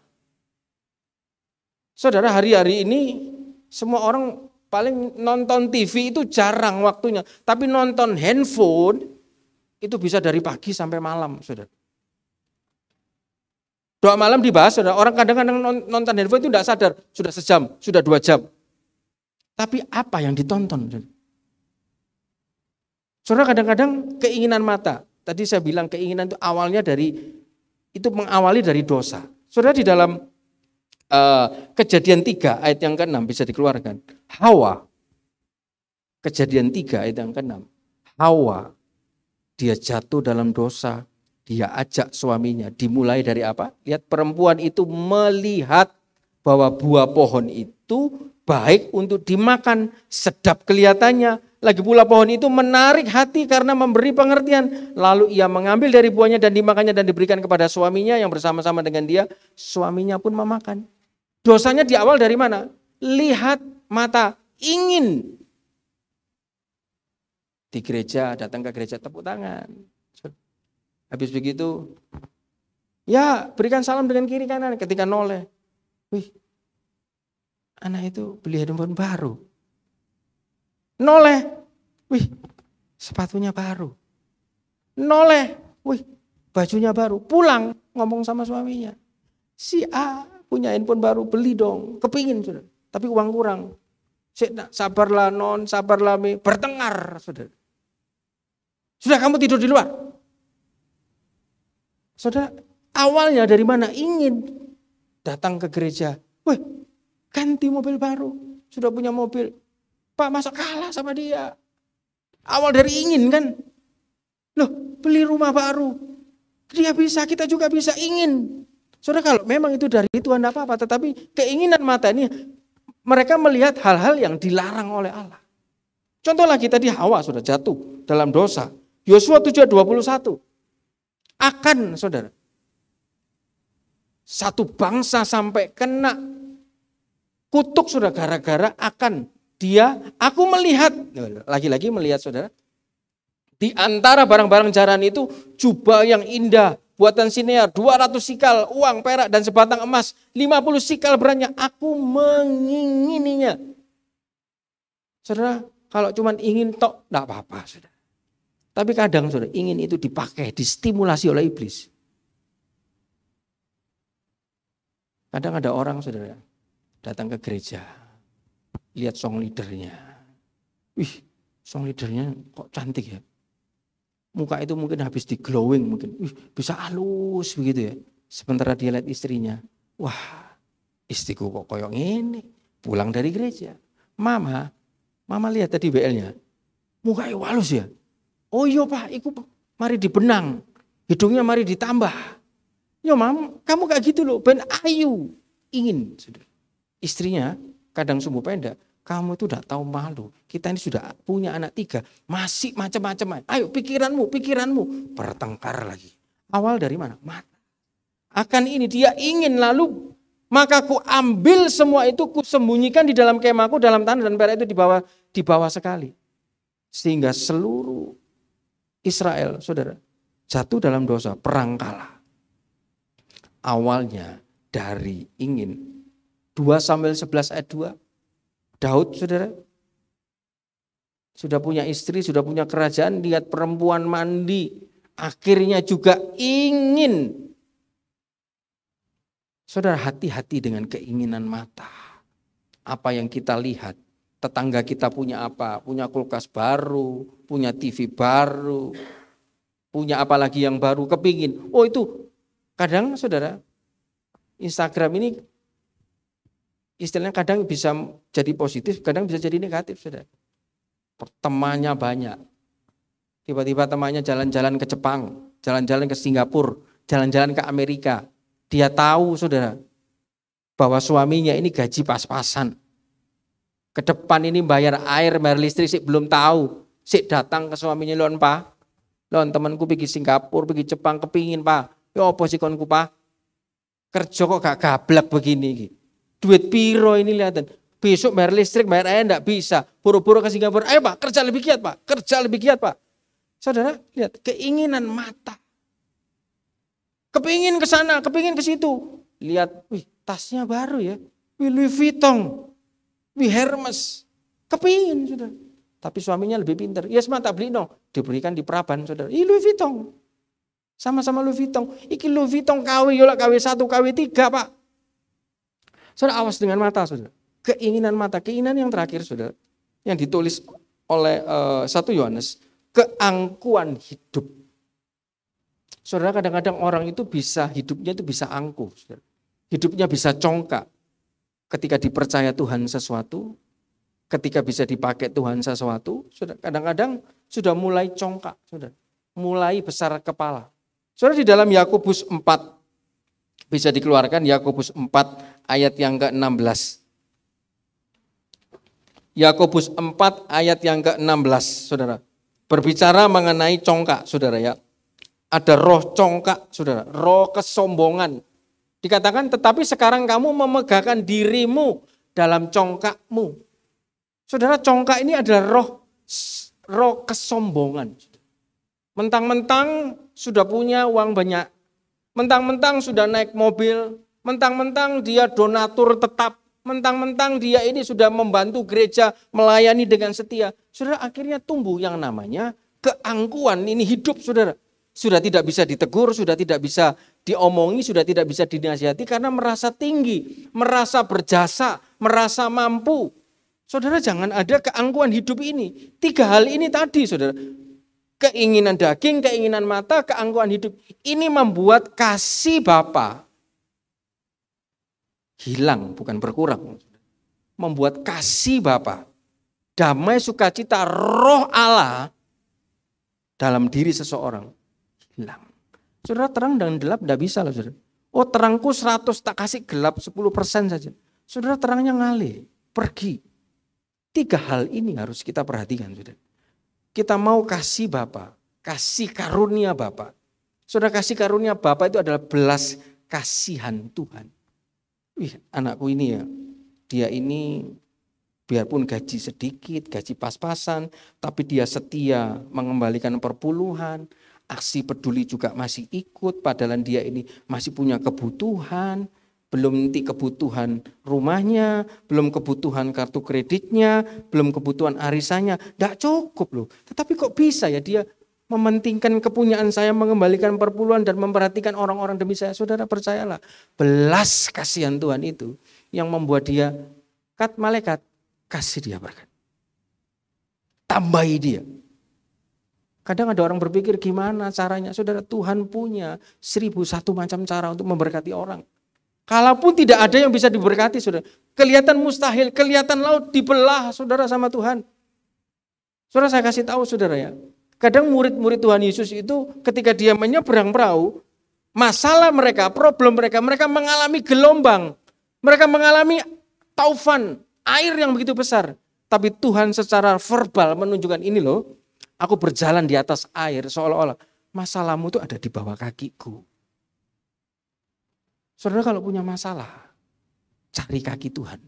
Saudara, hari-hari ini semua orang paling nonton TV itu jarang waktunya. Tapi nonton handphone itu bisa dari pagi sampai malam, saudara. Doa malam dibahas, saudara. Orang kadang-kadang nonton handphone itu tidak sadar. Sudah sejam, sudah 2 jam. Tapi apa yang ditonton? Saudara, kadang-kadang keinginan mata. Tadi saya bilang keinginan itu awalnya itu mengawali dari dosa. Saudara, di dalam Kejadian 3 ayat yang ke-6 bisa dikeluarkan. Hawa, Kejadian 3 ayat yang ke-6. Hawa, dia jatuh dalam dosa. Dia ajak suaminya, dimulai dari apa? Lihat, perempuan itu melihat bahwa buah pohon itu baik untuk dimakan, sedap kelihatannya. Lagi pula pohon itu menarik hati karena memberi pengertian. Lalu ia mengambil dari buahnya dan dimakannya dan diberikan kepada suaminya yang bersama-sama dengan dia. Suaminya pun memakan. Dosanya di awal dari mana? Lihat mata, ingin. Di gereja, datang ke gereja tepuk tangan. Habis begitu, ya berikan salam dengan kiri kanan. Ketika noleh, wih, anak itu beli handphone baru. Noleh, wih, sepatunya baru. Noleh, wih, bajunya baru. Pulang, ngomong sama suaminya. Si A punya handphone baru, beli dong. Kepingin, saudara. Tapi uang kurang. Sabarlah non, sabarlah me. Bertengkar, saudara. Sudah kamu tidur di luar. Saudara, awalnya dari mana? Ingin datang ke gereja. Wih, ganti mobil baru. sudah punya mobil. Pak, masa kalah sama dia? Awal dari ingin kan? Loh, beli rumah baru. Dia bisa, kita juga bisa, ingin. Saudara, kalau memang itu dari Tuhan tidak apa-apa, tetapi keinginan mata ini mereka melihat hal-hal yang dilarang oleh Allah. Contoh lagi tadi Hawa sudah jatuh dalam dosa. Yosua 7:21. Akan saudara, satu bangsa sampai kena kutuk sudah gara-gara akan dia, aku melihat, lagi-lagi melihat saudara, di antara barang-barang jaran itu jubah yang indah, buatan Sinear, 200 sikal uang, perak dan sebatang emas, 50 sikal beratnya, aku mengingininya. Saudara, kalau cuma ingin tok, enggak apa-apa saudara. Tapi kadang saudara, ingin itu dipakai, distimulasi oleh iblis. Kadang ada orang saudara, datang ke gereja, lihat song leadernya. Wih, song leadernya kok cantik ya. Muka itu mungkin habis di glowing mungkin. Wih, bisa halus begitu ya. Sementara dia lihat istrinya. Wah, istriku kok koyok ini. Pulang dari gereja. Mama lihat tadi BL-nya. Mukanya halus ya. Oh iya Pak, itu mari dibenang. Hidungnya mari ditambah. Ya Mam, kamu kayak gitu loh. Ben ayu. Ingin. Istrinya kadang sumbu pendek. Kamu itu udah tahu malu. Kita ini sudah punya anak 3. Masih macam-macam. Ayo pikiranmu. Bertengkar lagi. Awal dari mana? Mata. Akan ini dia ingin lalu. Maka ku ambil semua itu. Ku sembunyikan di dalam kemahku. Dalam tanah dan perak itu di bawah sekali. Sehingga seluruh Israel saudara jatuh dalam dosa. Perang kalah. Awalnya dari ingin. 2 Samuel 11 ayat 2. Daud saudara sudah punya istri, sudah punya kerajaan, lihat perempuan mandi, akhirnya juga ingin. Saudara, hati-hati dengan keinginan mata. Apa yang kita lihat, tetangga kita punya apa? Punya kulkas baru, punya TV baru, punya apa lagi yang baru, kepingin. Oh itu kadang saudara, Instagram ini istilahnya kadang bisa jadi positif, kadang bisa jadi negatif, saudara. Temannya banyak. Tiba-tiba temannya jalan-jalan ke Jepang, jalan-jalan ke Singapura, jalan-jalan ke Amerika. Dia tahu, saudara, bahwa suaminya ini gaji pas-pasan. Ke depan ini bayar air, bayar listrik, sih belum tahu. Sik datang ke suaminya, lon Pak. Lon temanku pergi Singapura, pergi Jepang, kepingin Pak. Ya apa sih konku Pak? Kerja kok gak gablek begini gitu. Duit piro ini lihatan. Besok bayar listrik, bayar air enggak bisa. Buru-buru ke Singapura. Ayo Pak, kerja lebih giat Pak. Kerja lebih giat Pak. Saudara, lihat keinginan mata. Kepingin ke sana, kepingin ke situ. Lihat, wih, tasnya baru ya. Wih, Louis Vuitton. Wih, Hermes. Kepingin, saudara. Tapi suaminya lebih pintar. Ya semata beli no. Diberikan di Praban, saudara. Ih, Louis Vuitton. Sama-sama Louis Vuitton. Iki Louis Vuitton KW, yola KW 1, KW 3 Pak. Saudara, awas dengan mata, saudara. Keinginan mata, keinginan yang terakhir, saudara, yang ditulis oleh 1 Yohanes, keangkuhan hidup. Saudara, kadang-kadang orang itu bisa, hidupnya itu bisa angkuh, saudara. Hidupnya bisa congkak. Ketika dipercaya Tuhan sesuatu, ketika bisa dipakai Tuhan sesuatu, saudara, kadang-kadang sudah mulai congkak, saudara. Mulai besar kepala. Saudara, di dalam Yakobus 4, bisa dikeluarkan Yakobus 4 ayat yang ke-16. Yakobus 4 ayat yang ke-16, saudara. Berbicara mengenai congkak, saudara ya. Ada roh congkak, saudara. Roh kesombongan. Dikatakan, tetapi sekarang kamu memegahkan dirimu dalam congkakmu. Saudara, congkak ini adalah roh kesombongan. Mentang-mentang sudah punya uang banyak. Mentang-mentang sudah naik mobil, mentang-mentang dia donatur tetap, mentang-mentang dia ini sudah membantu gereja melayani dengan setia. Saudara, akhirnya tumbuh yang namanya keangkuhan, ini hidup saudara. Sudah tidak bisa ditegur, sudah tidak bisa diomongi, sudah tidak bisa dinasihati karena merasa tinggi, merasa berjasa, merasa mampu. Saudara, jangan ada keangkuhan hidup ini. 3 hal ini tadi saudara. Keinginan daging, keinginan mata, keangkuhan hidup. Ini membuat kasih Bapa hilang, bukan berkurang. membuat kasih Bapa, damai sukacita roh Allah dalam diri seseorang hilang. Saudara, terang dan gelap tidak bisa loh saudara. Oh terangku 100 tak kasih gelap 10% saja. Saudara, terangnya ngalih, pergi. 3 hal ini harus kita perhatikan saudara. Kita mau kasih Bapa, kasih karunia Bapa. Saudara, kasih karunia Bapa itu adalah belas kasihan Tuhan. Wih, anakku ini ya, dia ini biarpun gaji sedikit, gaji pas-pasan, tapi dia setia mengembalikan perpuluhan, aksi peduli juga masih ikut, padahal dia ini masih punya kebutuhan, belum nanti kebutuhan rumahnya, belum kebutuhan kartu kreditnya, belum kebutuhan arisannya, tidak cukup loh. Tetapi kok bisa ya dia mementingkan kepunyaan saya, mengembalikan perpuluhan dan memperhatikan orang-orang demi saya. Saudara percayalah, belas kasihan Tuhan itu yang membuat dia, malaikat, kasih dia berkat. Tambahi dia. Kadang ada orang berpikir gimana caranya. Saudara, Tuhan punya 1001 macam cara untuk memberkati orang. Kalaupun tidak ada yang bisa diberkati, saudara. Kelihatan mustahil, kelihatan laut dibelah, saudara, sama Tuhan. Saudara, saya kasih tahu saudara ya. Kadang murid-murid Tuhan Yesus itu ketika dia menyeberang perahu, masalah mereka, problem mereka mengalami gelombang. Mereka mengalami taufan, air yang begitu besar. Tapi Tuhan secara verbal menunjukkan ini loh, aku berjalan di atas air seolah-olah masalahmu itu ada di bawah kakiku. Saudara kalau punya masalah, cari kaki Tuhan.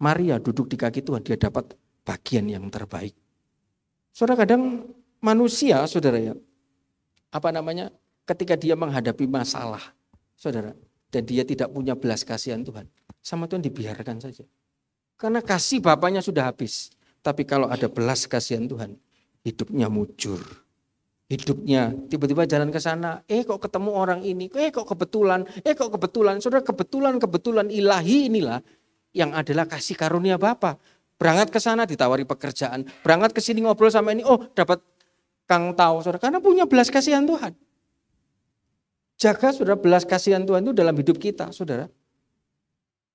Maria duduk di kaki Tuhan, dia dapat bagian yang terbaik. Saudara kadang manusia, saudara ya, ketika dia menghadapi masalah, saudara, dan dia tidak punya belas kasihan Tuhan, sama Tuhan dibiarkan saja. Karena kasih Bapaknya sudah habis. Tapi kalau ada belas kasihan Tuhan, hidupnya mujur. Hidupnya tiba-tiba jalan ke sana, kok ketemu orang ini, kok kebetulan. Saudara, kebetulan ilahi inilah yang adalah kasih karunia Bapa. Berangkat ke sana ditawari pekerjaan, berangkat ke sini ngobrol sama ini, dapat Kang tahu, saudara, karena punya belas kasihan Tuhan. Jaga saudara belas kasihan Tuhan itu dalam hidup kita, saudara.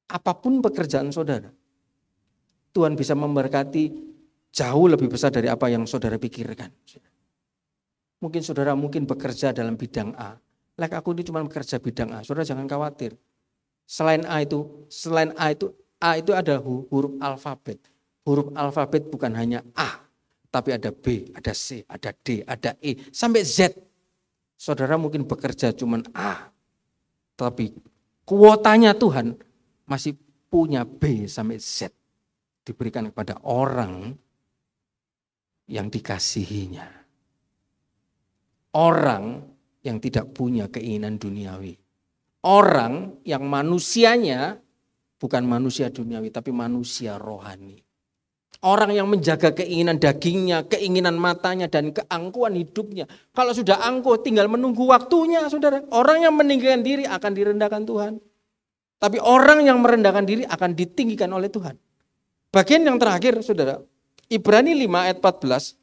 Apapun pekerjaan saudara, Tuhan bisa memberkati jauh lebih besar dari apa yang saudara pikirkan. Mungkin saudara bekerja dalam bidang A. Aku ini cuma bekerja bidang A. Saudara jangan khawatir. Selain A itu ada huruf alfabet. Huruf alfabet bukan hanya A. Tapi ada B, ada C, ada D, ada E, sampai Z. Saudara mungkin bekerja cuma A. Tapi kuotanya Tuhan masih punya B sampai Z. Diberikan kepada orang yang dikasihinya. Orang yang tidak punya keinginan duniawi. Orang yang manusianya bukan manusia duniawi tapi manusia rohani. Orang yang menjaga keinginan dagingnya, keinginan matanya, dan keangkuhan hidupnya. Kalau sudah angkuh tinggal menunggu waktunya, saudara. Orang yang meninggikan diri akan direndahkan Tuhan. Tapi orang yang merendahkan diri akan ditinggikan oleh Tuhan. Bagian yang terakhir, saudara. Ibrani 5 ayat 14.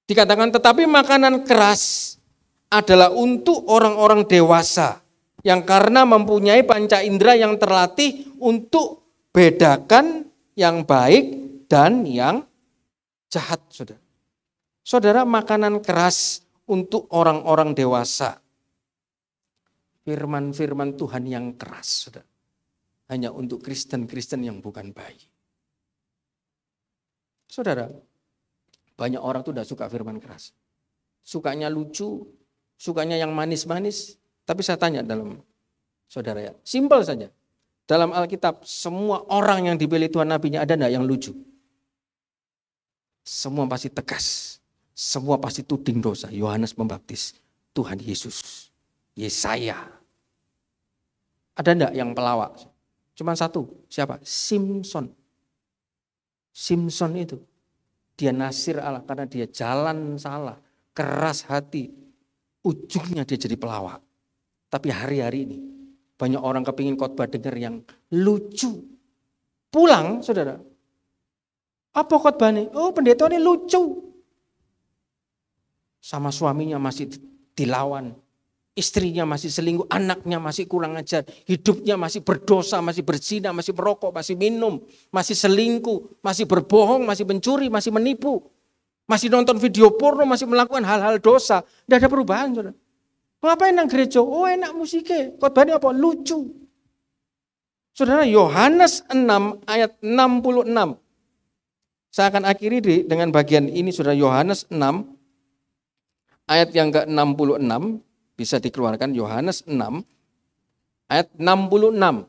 Dikatakan, tetapi makanan keras adalah untuk orang-orang dewasa. Yang karena mempunyai panca indera yang terlatih untuk bedakan yang baik dan yang jahat, saudara. Saudara, makanan keras untuk orang-orang dewasa. Firman-firman Tuhan yang keras, saudara. Hanya untuk Kristen-Kristen yang bukan bayi. Saudara, banyak orang tuh udah suka firman keras. Sukanya lucu, sukanya yang manis-manis. Tapi saya tanya dalam, saudara ya, simpel saja. Dalam Alkitab, semua orang yang dipilih Tuhan nabinya ada enggak yang lucu? Semua pasti tegas. Semua pasti tuding dosa. Yohanes Pembaptis, Tuhan Yesus, Yesaya. Ada enggak yang pelawak? Cuma satu, siapa? Simson. Simson itu, dia nasir Allah karena dia jalan salah, keras hati. Ujungnya dia jadi pelawak. Tapi hari-hari ini, banyak orang kepingin khotbah dengar yang lucu. Pulang, saudara. Apa khotbah ini? Oh, pendeta ini lucu. Sama suaminya masih dilawan. Istrinya masih selingkuh, anaknya masih kurang ajar, hidupnya masih berdosa, masih berzina, masih merokok, masih minum, masih selingkuh, masih berbohong, masih mencuri, masih menipu, masih nonton video porno, masih melakukan hal-hal dosa. Tidak ada perubahan, saudara. Ngapain nang gereja? Oh enak musiknya, khotbahnya apa? Lucu. Saudara, Yohanes 6 ayat 66. Saya akan akhiri dengan bagian ini, saudara. Yohanes 6 ayat yang ke-66. Bisa dikeluarkan Yohanes 6 ayat 66.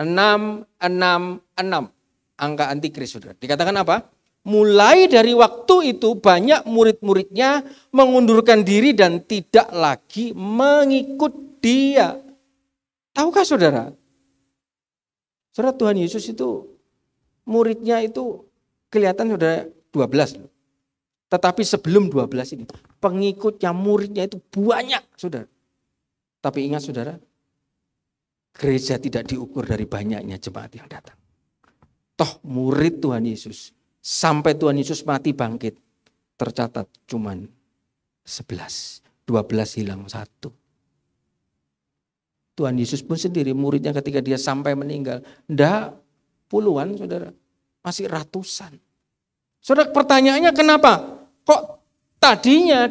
666. Angka antikris, saudara. Dikatakan apa? Mulai dari waktu itu banyak murid-muridnya mengundurkan diri dan tidak lagi mengikut dia. Tahukah saudara? Saudara, Tuhan Yesus itu muridnya itu kelihatan saudara 12. Tetapi sebelum 12 ini, pengikutnya, muridnya itu banyak, saudara. Tapi ingat saudara, gereja tidak diukur dari banyaknya jemaat yang datang. Toh murid Tuhan Yesus, sampai Tuhan Yesus mati bangkit, tercatat cuman 11. 12 hilang 1. Tuhan Yesus pun sendiri, muridnya ketika dia sampai meninggal, enggak puluhan saudara, masih ratusan. Saudara, pertanyaannya kenapa? Kok tadinya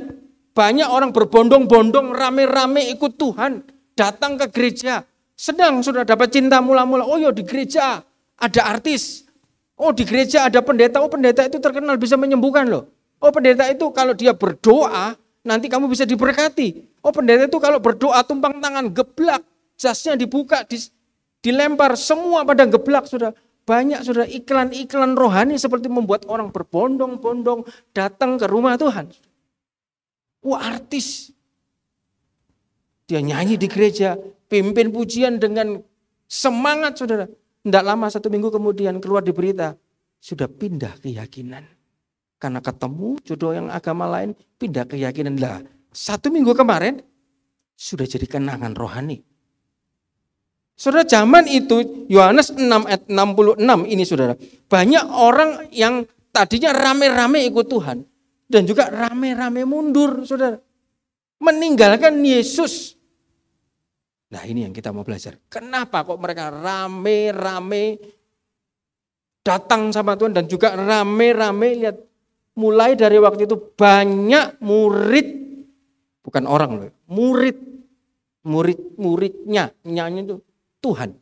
banyak orang berbondong-bondong rame-rame ikut Tuhan, datang ke gereja, sedang sudah dapat cinta mula-mula. Oh ya, di gereja ada artis, oh di gereja ada pendeta, oh pendeta itu terkenal bisa menyembuhkan loh. Oh pendeta itu kalau dia berdoa nanti kamu bisa diberkati. Oh pendeta itu kalau berdoa tumpang tangan, geblak, jasnya dibuka, dilempar, semua pada geblak sudah. Banyak sudah iklan-iklan rohani seperti membuat orang berbondong-bondong datang ke rumah Tuhan. Wah artis. Dia nyanyi di gereja, pimpin pujian dengan semangat saudara. Tidak lama 1 minggu kemudian keluar di berita, sudah pindah keyakinan. Karena ketemu jodoh yang agama lain, pindah keyakinan. Lah 1 minggu kemarin sudah jadi kenangan rohani. Saudara, zaman itu Yohanes 6 ayat 66 ini saudara. Banyak orang yang tadinya rame-rame ikut Tuhan. Dan juga rame-rame mundur saudara. Meninggalkan Yesus. Nah ini yang kita mau belajar. Kenapa kok mereka rame-rame datang sama Tuhan. Dan juga rame-rame lihat. Mulai dari waktu itu banyak murid. Bukan orang loh. Murid-muridnya. Nyanyi itu. Tuhan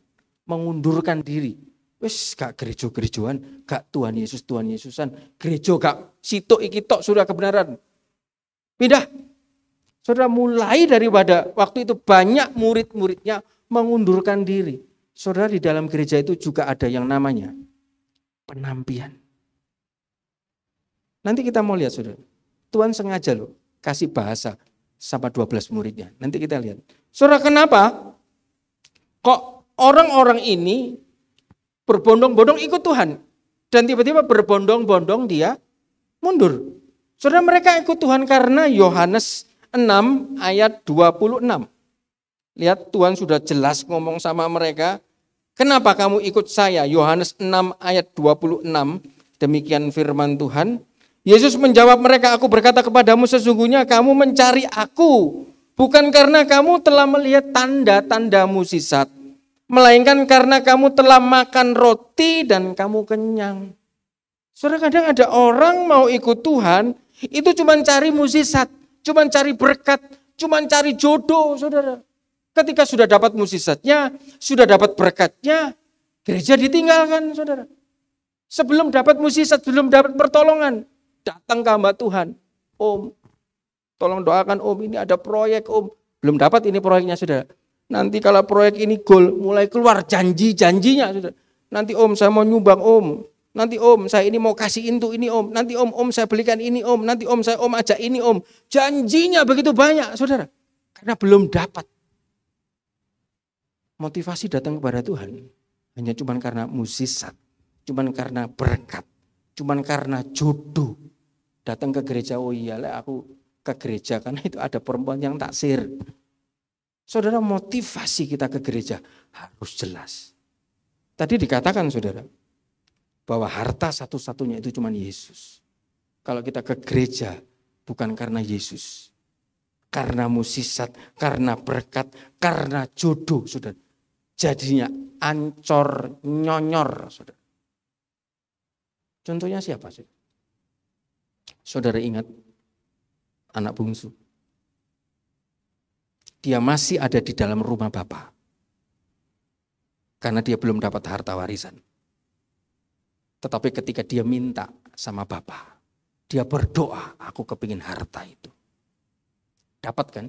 mengundurkan diri. Wes gak gerejo-gerejoan, gak Tuhan Yesusan, gerejo gak sitok iki tok sudah kebenaran. Pindah. Saudara, mulai dari pada waktu itu banyak murid-muridnya mengundurkan diri. Saudara, di dalam gereja itu juga ada yang namanya penampian. Nanti kita mau lihat saudara. Tuhan sengaja loh kasih bahasa sama 12 muridnya. Nanti kita lihat. Saudara, kenapa? Kok orang-orang ini berbondong-bondong ikut Tuhan. Dan tiba-tiba berbondong-bondong dia mundur. Saudara, mereka ikut Tuhan karena Yohanes 6 ayat 26. Lihat Tuhan sudah jelas ngomong sama mereka. Kenapa kamu ikut saya? Yohanes 6 ayat 26. Demikian firman Tuhan. Yesus menjawab mereka, aku berkata kepadamu sesungguhnya kamu mencari aku. Bukan karena kamu telah melihat tanda-tanda mukjizat, melainkan karena kamu telah makan roti dan kamu kenyang. Saudara, kadang ada orang mau ikut Tuhan, itu cuma cari mukjizat, cuma cari berkat, cuma cari jodoh, saudara. Ketika sudah dapat mukjizatnya, sudah dapat berkatnya, gereja ditinggalkan, saudara. Sebelum dapat mukjizat, sebelum dapat pertolongan, datang ke hamba Tuhan. Om, tolong doakan om, ini ada proyek om. Belum dapat ini proyeknya saudara. Nanti kalau proyek ini goal, mulai keluar janji-janjinya saudara. Nanti om saya mau nyumbang om. Nanti om saya ini mau kasih itu ini om. Nanti om saya belikan ini om. Nanti om saya ajak ini om. Janjinya begitu banyak saudara. Karena belum dapat. Motivasi datang kepada Tuhan. Hanya cuman karena mukjizat. Cuman karena berkat. Cuman karena jodoh. Datang ke gereja, oh iyalah aku ke gereja karena itu ada perempuan yang taksir. Saudara, motivasi kita ke gereja harus jelas. Tadi dikatakan saudara, bahwa harta satu-satunya itu cuma Yesus. Kalau kita ke gereja bukan karena Yesus. karena musisat, karena berkat, karena jodoh, saudara. Jadinya ancor nyonyor, saudara. Contohnya siapa sih? Saudara ingat anak bungsu. Dia masih ada di dalam rumah Bapa. Karena dia belum dapat harta warisan. Tetapi ketika dia minta sama Bapa, dia berdoa, aku kepingin harta itu. Dapat kan?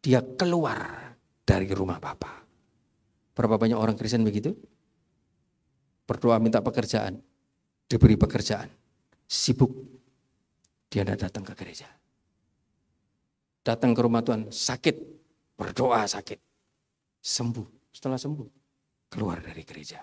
Dia keluar dari rumah Bapa. Berapa banyak orang Kristen begitu? Berdoa minta pekerjaan, diberi pekerjaan, sibuk, dia tidak datang ke gereja. Datang ke rumah Tuhan, sakit, berdoa sakit, sembuh. Setelah sembuh, keluar dari gereja.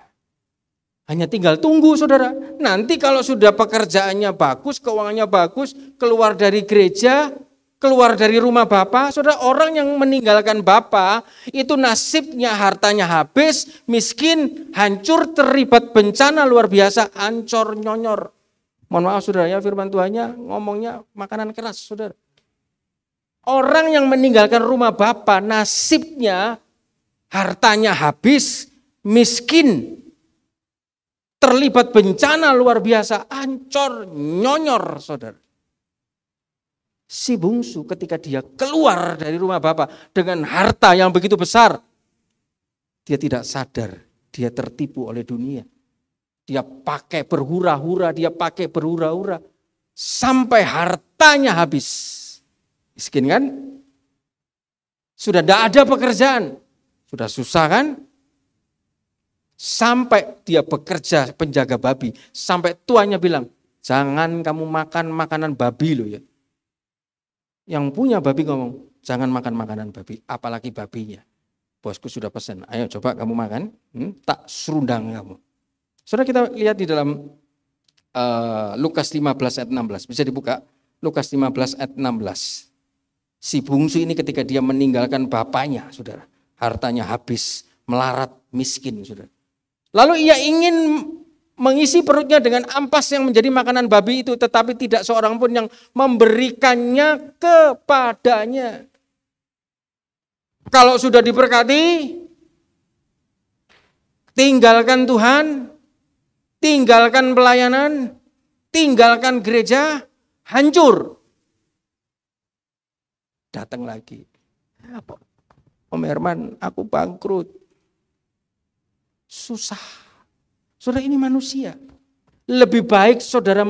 Hanya tinggal tunggu, saudara. Nanti kalau sudah pekerjaannya bagus, keuangannya bagus, keluar dari gereja, keluar dari rumah Bapa, saudara, orang yang meninggalkan Bapa itu nasibnya hartanya habis, miskin, hancur, terlibat bencana luar biasa, ancor nyonyor. Mohon maaf saudara ya, firman Tuhannya ngomongnya makanan keras, saudara. Orang yang meninggalkan rumah Bapa nasibnya hartanya habis, miskin, terlibat bencana luar biasa, ancor nyonyor, saudara. Si bungsu ketika dia keluar dari rumah Bapa dengan harta yang begitu besar, dia tidak sadar, dia tertipu oleh dunia. Dia pakai berhura-hura, sampai hartanya habis. Miskin kan? Sudah tidak ada pekerjaan, sudah susah kan? Sampai dia bekerja penjaga babi, sampai tuannya bilang, jangan kamu makan makanan babi loh ya. Yang punya babi ngomong, jangan makan makanan babi, apalagi babinya. Bosku sudah pesan, ayo coba kamu makan, tak serundang kamu. Saudara, kita lihat di dalam Lukas 15 ayat 16, bisa dibuka, Lukas 15 ayat 16. Si bungsu ini ketika dia meninggalkan bapaknya, saudara, hartanya habis, melarat, miskin, saudara. Lalu ia ingin mengisi perutnya dengan ampas yang menjadi makanan babi itu, tetapi tidak seorang pun yang memberikannya kepadanya. Kalau sudah diberkati, tinggalkan Tuhan, tinggalkan pelayanan, tinggalkan gereja, hancur. Datang lagi, Om Herman, aku bangkrut. Susah. Saudara, ini manusia. Lebih baik saudara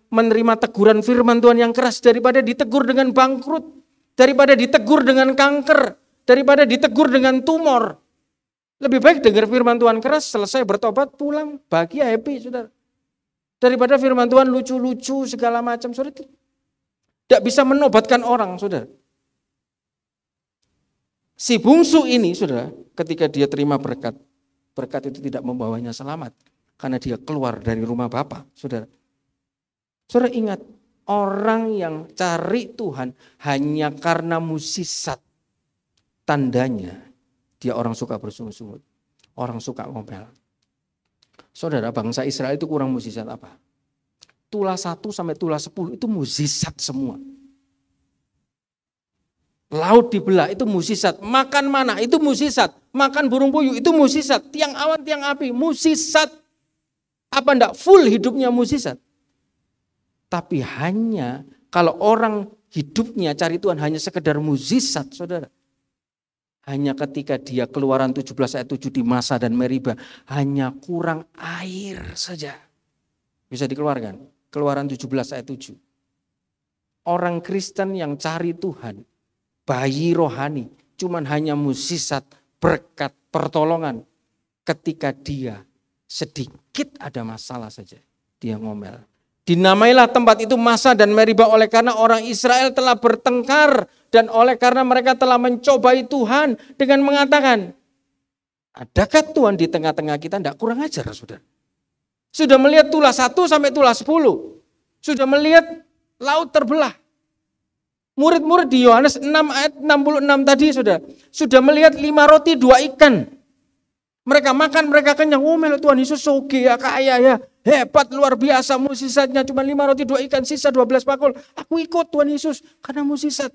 menerima teguran firman Tuhan yang keras daripada ditegur dengan bangkrut, daripada ditegur dengan kanker, daripada ditegur dengan tumor. Lebih baik dengar firman Tuhan keras, selesai bertobat, pulang, bahagia, happy, saudara. Daripada firman Tuhan lucu-lucu segala macam, saudara. Tidak bisa menobatkan orang, saudara. Si bungsu ini, saudara, ketika dia terima berkat, berkat itu tidak membawanya selamat. Karena dia keluar dari rumah Bapa, saudara. Saudara ingat, orang yang cari Tuhan hanya karena musisat, tandanya dia orang suka bersungut-sungut, orang suka ngomel. Saudara, bangsa Israel itu kurang musisat apa? Tulah 1 sampai tulah 10 itu musisat semua. Laut dibelah itu musisat, makan mana itu musisat, makan burung puyuh itu musisat, tiang awan, tiang api, musisat. Apa enggak full hidupnya musisat? Tapi hanya kalau orang hidupnya cari Tuhan hanya sekedar musisat, saudara. Hanya ketika dia Keluaran 17 ayat 7 di Masa dan Meriba, hanya kurang air saja. Bisa dikeluarkan, Keluaran 17 ayat 7. Orang Kristen yang cari Tuhan, bayi rohani, cuman hanya musisat, berkat, pertolongan. Ketika dia sedikit ada masalah saja, dia ngomel. Dinamailah tempat itu Masa dan Meriba oleh karena orang Israel telah bertengkar dan oleh karena mereka telah mencobai Tuhan dengan mengatakan, adakah Tuhan di tengah-tengah kita? Tidak, kurang ajar, saudara. Sudah melihat tulah 1 sampai tulah 10. Sudah melihat laut terbelah. Murid-murid di Yohanes 6 ayat 66 tadi sudah melihat 5 roti 2 ikan. Mereka makan, mereka kenyang. Oh, melo Tuhan Yesus soge ya, kaya ya. Hebat, luar biasa mukjizatnya, cuma 5 roti 2 ikan, sisa 12 bakul. Aku ikut Tuhan Yesus karena mukjizat.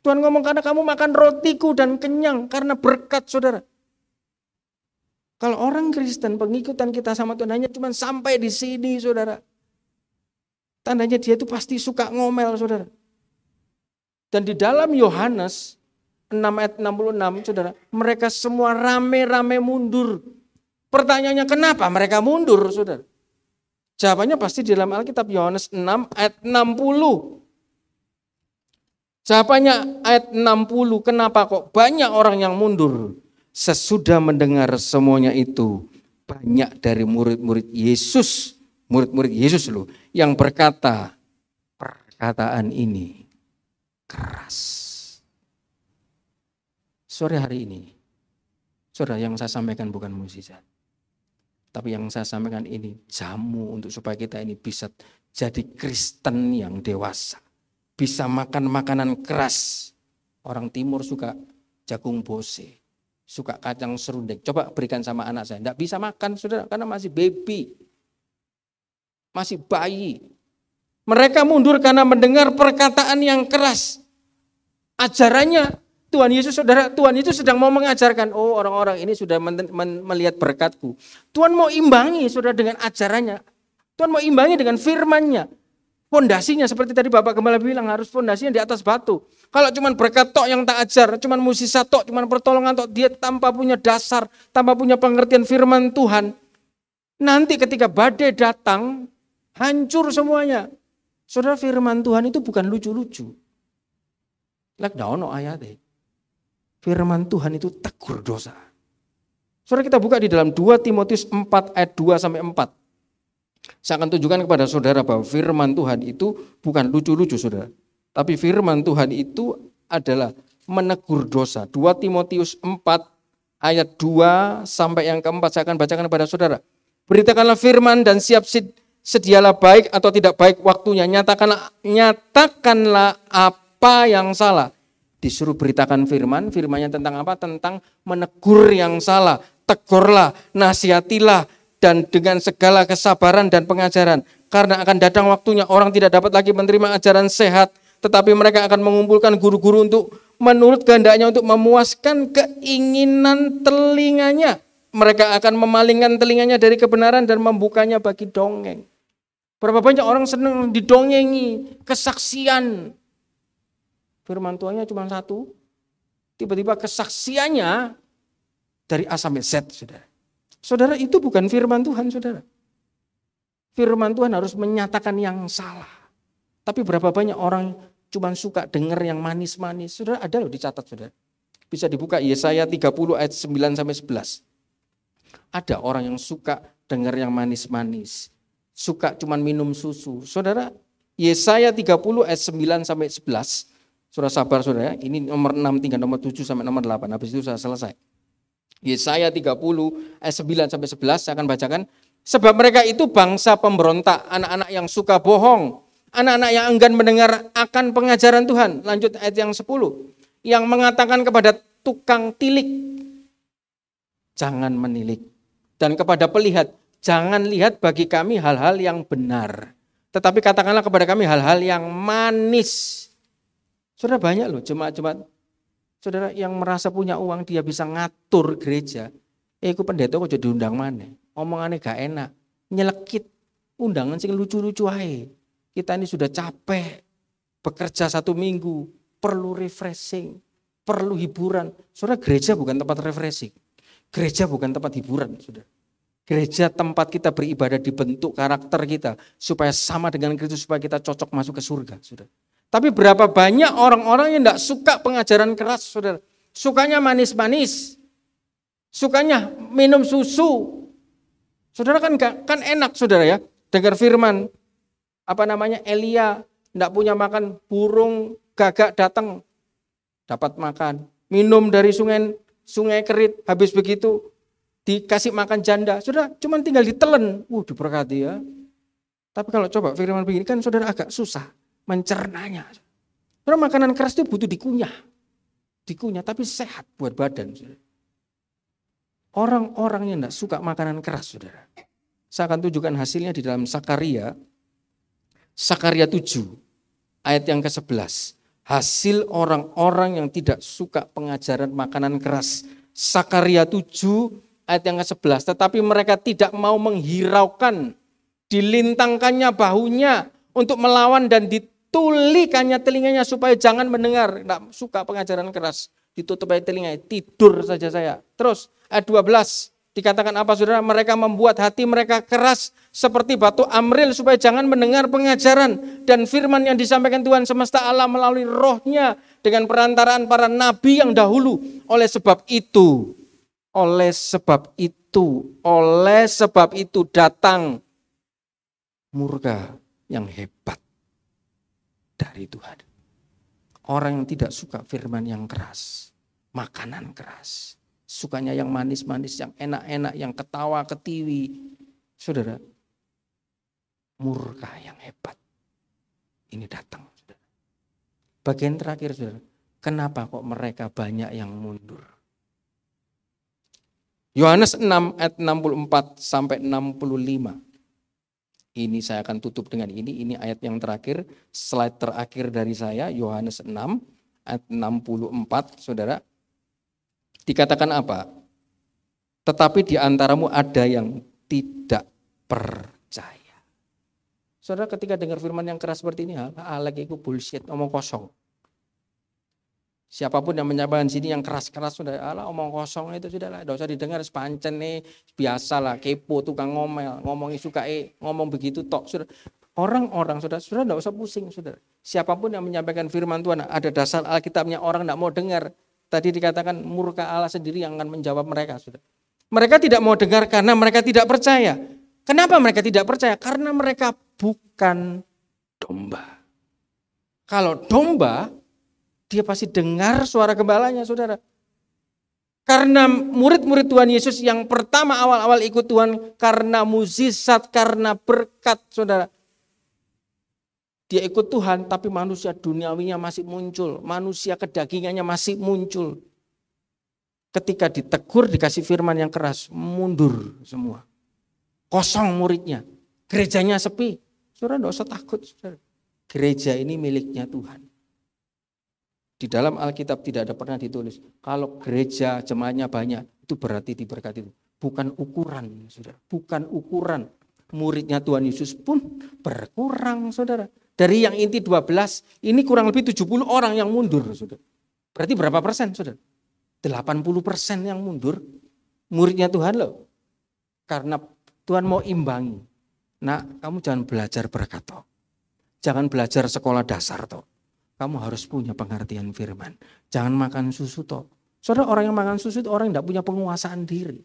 Tuhan ngomong karena kamu makan rotiku dan kenyang, karena berkat saudara. Kalau orang Kristen, pengikutan kita sama Tuhan hanya cuma sampai di sini saudara. Tandanya dia itu pasti suka ngomel saudara. Dan di dalam Yohanes 6 ayat 66 saudara, mereka semua rame-rame mundur. Pertanyaannya kenapa mereka mundur saudara? Jawabannya pasti di dalam Alkitab Yohanes 6 ayat 60. Jawabannya ayat 60, kenapa kok banyak orang yang mundur? Sesudah mendengar semuanya itu, banyak dari murid-murid Yesus loh, yang berkata, perkataan ini keras. Sore hari ini, saudara, yang saya sampaikan bukan mukjizat. Tapi yang saya sampaikan ini jamu untuk supaya kita ini bisa jadi Kristen yang dewasa. Bisa makan makanan keras. Orang timur suka jagung bose, suka kacang serundeng. Coba berikan sama anak saya. Tidak bisa makan saudara karena masih baby. Masih bayi. Mereka mundur karena mendengar perkataan yang keras. Ajarannya Tuhan Yesus, saudara, Tuhan itu sedang mau mengajarkan, oh orang-orang ini sudah melihat berkatku. Tuhan mau imbangi saudara dengan ajarannya. Tuhan mau imbangi dengan firman-Nya. Fondasinya seperti tadi Bapak Gembala bilang, harus fondasinya di atas batu. Kalau cuma berkat tok yang tak ajar, cuma mukjizat tok, cuma pertolongan tok, dia tanpa punya dasar, tanpa punya pengertian firman Tuhan. Nanti ketika badai datang, hancur semuanya. Saudara, firman Tuhan itu bukan lucu-lucu. Lek daono ayatnya. Firman Tuhan itu tegur dosa. Saudara, kita buka di dalam 2 Timotius 4 ayat 2 sampai 4. Saya akan tunjukkan kepada saudara bahwa firman Tuhan itu bukan lucu-lucu saudara. Tapi firman Tuhan itu adalah menegur dosa. 2 Timotius 4 ayat 2 sampai yang keempat saya akan bacakan kepada saudara. Beritakanlah firman dan sedialah baik atau tidak baik waktunya. Nyatakanlah apa yang salah. Disuruh beritakan firman, firmannya tentang apa? Tentang menegur yang salah, tegurlah, nasihatilah, dan dengan segala kesabaran dan pengajaran. Karena akan datang waktunya orang tidak dapat lagi menerima ajaran sehat, tetapi mereka akan mengumpulkan guru-guru untuk menurut kehendaknya untuk memuaskan keinginan telinganya. Mereka akan memalingkan telinganya dari kebenaran dan membukanya bagi dongeng. Berapa banyak orang senang didongengi, kesaksian. Firman Tuhannya cuma satu, tiba-tiba kesaksiannya dari A sampai Z, saudara. Saudara, itu bukan firman Tuhan, saudara. Firman Tuhan harus menyatakan yang salah. Tapi berapa banyak orang cuma suka dengar yang manis-manis. Saudara, ada loh dicatat, saudara. Bisa dibuka Yesaya 30 ayat 9 sampai 11. Ada orang yang suka dengar yang manis-manis. Suka cuma minum susu. Saudara, Yesaya 30 ayat 9 sampai 11. Saudara sabar saudara, ini nomor 6, tinggal nomor 7 sampai nomor 8. Habis itu saya selesai. Yesaya 30 ayat 9 sampai 11 saya akan bacakan. Sebab mereka itu bangsa pemberontak, anak-anak yang suka bohong, anak-anak yang enggan mendengar akan pengajaran Tuhan. Lanjut ayat yang 10. Yang mengatakan kepada tukang tilik, jangan menilik. Dan kepada pelihat, jangan lihat bagi kami hal-hal yang benar. Tetapi katakanlah kepada kami hal-hal yang manis. Saudara, banyak loh jemaat-jemaat, saudara, yang merasa punya uang, dia bisa ngatur gereja. Iku pendeta kok jadi diundang mana? Omongannya gak enak, nyelekit, undangan sing lucu-lucu aja. Kita ini sudah capek, bekerja 1 minggu, perlu refreshing, perlu hiburan. Saudara, gereja bukan tempat refreshing, gereja bukan tempat hiburan, saudara. Gereja tempat kita beribadah, dibentuk karakter kita supaya sama dengan Kristus, supaya kita cocok masuk ke surga, saudara. Tapi berapa banyak orang-orang yang tidak suka pengajaran keras, saudara. Sukanya manis-manis, sukanya minum susu. Saudara, kan enak saudara ya, dengar firman. Elia tidak punya makan, burung gagak datang, dapat makan. Minum dari sungai Kerit, habis begitu dikasih makan janda. Saudara, cuma tinggal ditelan, diberkati ya. Tapi kalau coba firman begini kan saudara agak susah mencernanya. Karena makanan keras itu butuh dikunyah, tapi sehat buat badan. Saudara. Orang-orang yang tidak suka makanan keras, saudara, Saya akan tunjukkan hasilnya di dalam Sakaria 7 ayat yang ke-11. Hasil orang-orang yang tidak suka pengajaran makanan keras. Sakaria 7 ayat yang ke-11. Tetapi mereka tidak mau menghiraukan, dilintangkannya bahunya untuk melawan dan ditulikannya telinganya supaya jangan mendengar. Tidak suka pengajaran keras. Ditutup aja telinganya, tidur saja saya. Terus ayat 12. Dikatakan apa saudara? Mereka membuat hati mereka keras seperti batu amril supaya jangan mendengar pengajaran dan firman yang disampaikan Tuhan semesta alam melalui rohnya dengan perantaraan para nabi yang dahulu. Oleh sebab itu datang murka yang hebat dari Tuhan. Orang yang tidak suka firman yang keras, makanan keras. Sukanya yang manis-manis, yang enak-enak, yang ketawa, ketiwi. Saudara, murka yang hebat ini datang. Saudara. Bagian terakhir, saudara, kenapa kok mereka banyak yang mundur? Yohanes 6 ayat 64 sampai 65. Ini saya akan tutup dengan ini ayat yang terakhir, slide terakhir dari saya, Yohanes 6 ayat 64, saudara. Dikatakan apa? Tetapi di antaramu ada yang tidak percaya. Saudara ketika dengar firman yang keras seperti ini, lagi itu bullshit, omong kosong. Siapapun yang menyampaikan sini yang keras-keras, sudah omong kosong itu sudah lah, tidak usah didengar, sepancen nih, biasalah, kepo, tukang ngomel, ngomongin suka ngomong begitu tok. Sudah. Orang-orang sudah tidak usah pusing, saudara. Siapapun yang menyampaikan firman Tuhan, ada dasar Alkitabnya, orang tidak mau dengar. Tadi dikatakan murka Allah sendiri yang akan menjawab mereka. Sudah. Mereka tidak mau dengar karena mereka tidak percaya. Kenapa mereka tidak percaya? Karena mereka bukan domba. Kalau domba, dia pasti dengar suara gembalanya, saudara. Karena murid-murid Tuhan Yesus yang pertama awal-awal ikut Tuhan, karena mukjizat, karena berkat, saudara. Dia ikut Tuhan, tapi manusia duniawinya masih muncul. Manusia kedagingannya masih muncul. Ketika ditegur, dikasih firman yang keras, mundur semua. Kosong muridnya. Gerejanya sepi. Saudara tidak usah takut. Saudara. Gereja ini miliknya Tuhan. Di dalam Alkitab tidak ada pernah ditulis, kalau gereja jemaatnya banyak, itu berarti diberkati. Bukan ukuran, saudara. Bukan ukuran. Muridnya Tuhan Yesus pun berkurang, saudara. Dari yang inti 12, ini kurang lebih 70 orang yang mundur, saudara. Berarti berapa persen, saudara? 80% yang mundur, muridnya Tuhan loh. Karena Tuhan mau imbangi. Nah, kamu jangan belajar berkat toh. Jangan belajar sekolah dasar toh. Kamu harus punya pengertian firman. Jangan makan susu toh. Saudara, orang yang makan susu itu orang yang tidak punya penguasaan diri.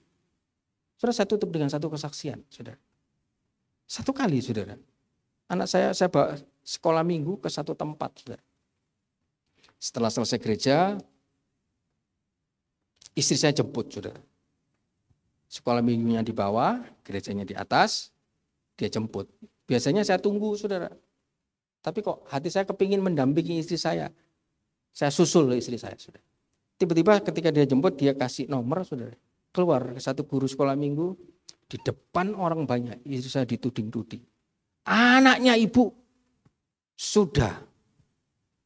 Saudara, saya tutup dengan satu kesaksian, saudara. Satu kali, saudara. Anak saya bawa sekolah minggu ke satu tempat, saudara. Setelah selesai gereja, istri saya jemput, saudara. Sekolah minggunya di bawah, gerejanya di atas, dia jemput. Biasanya saya tunggu, saudara. Tapi kok hati saya kepingin mendampingi istri saya. Saya susul istri saya, saudara. Tiba-tiba ketika dia jemput, dia kasih nomor, saudara. Keluar ke satu guru sekolah minggu, di depan orang banyak, istri saya dituding-tuding. Anaknya ibu sudah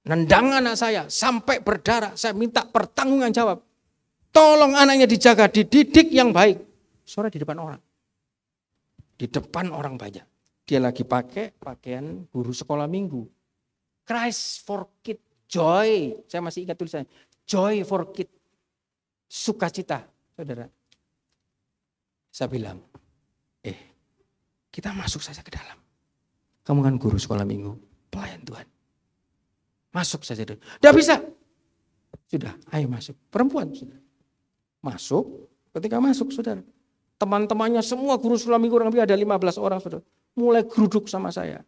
nendang anak saya sampai berdarah. Saya minta pertanggungan jawab. Tolong anaknya dijaga, dididik yang baik. Saudara, di depan orang. Di depan orang banyak. Dia lagi pakai pakaian guru sekolah minggu. Christ for Kids, joy. Saya masih ingat tulisannya. Joy for Kids. Sukacita, saudara. Saya bilang, kita masuk saja ke dalam. Kamu kan guru sekolah minggu, pelayan Tuhan. Masuk saja dulu. Tidak bisa. Sudah, ayo masuk. Perempuan, saudara. Masuk, ketika masuk, saudara. Teman-temannya semua guru sekolah minggu, kurang lebih ada 15 orang, saudara. Mulai geruduk sama saya.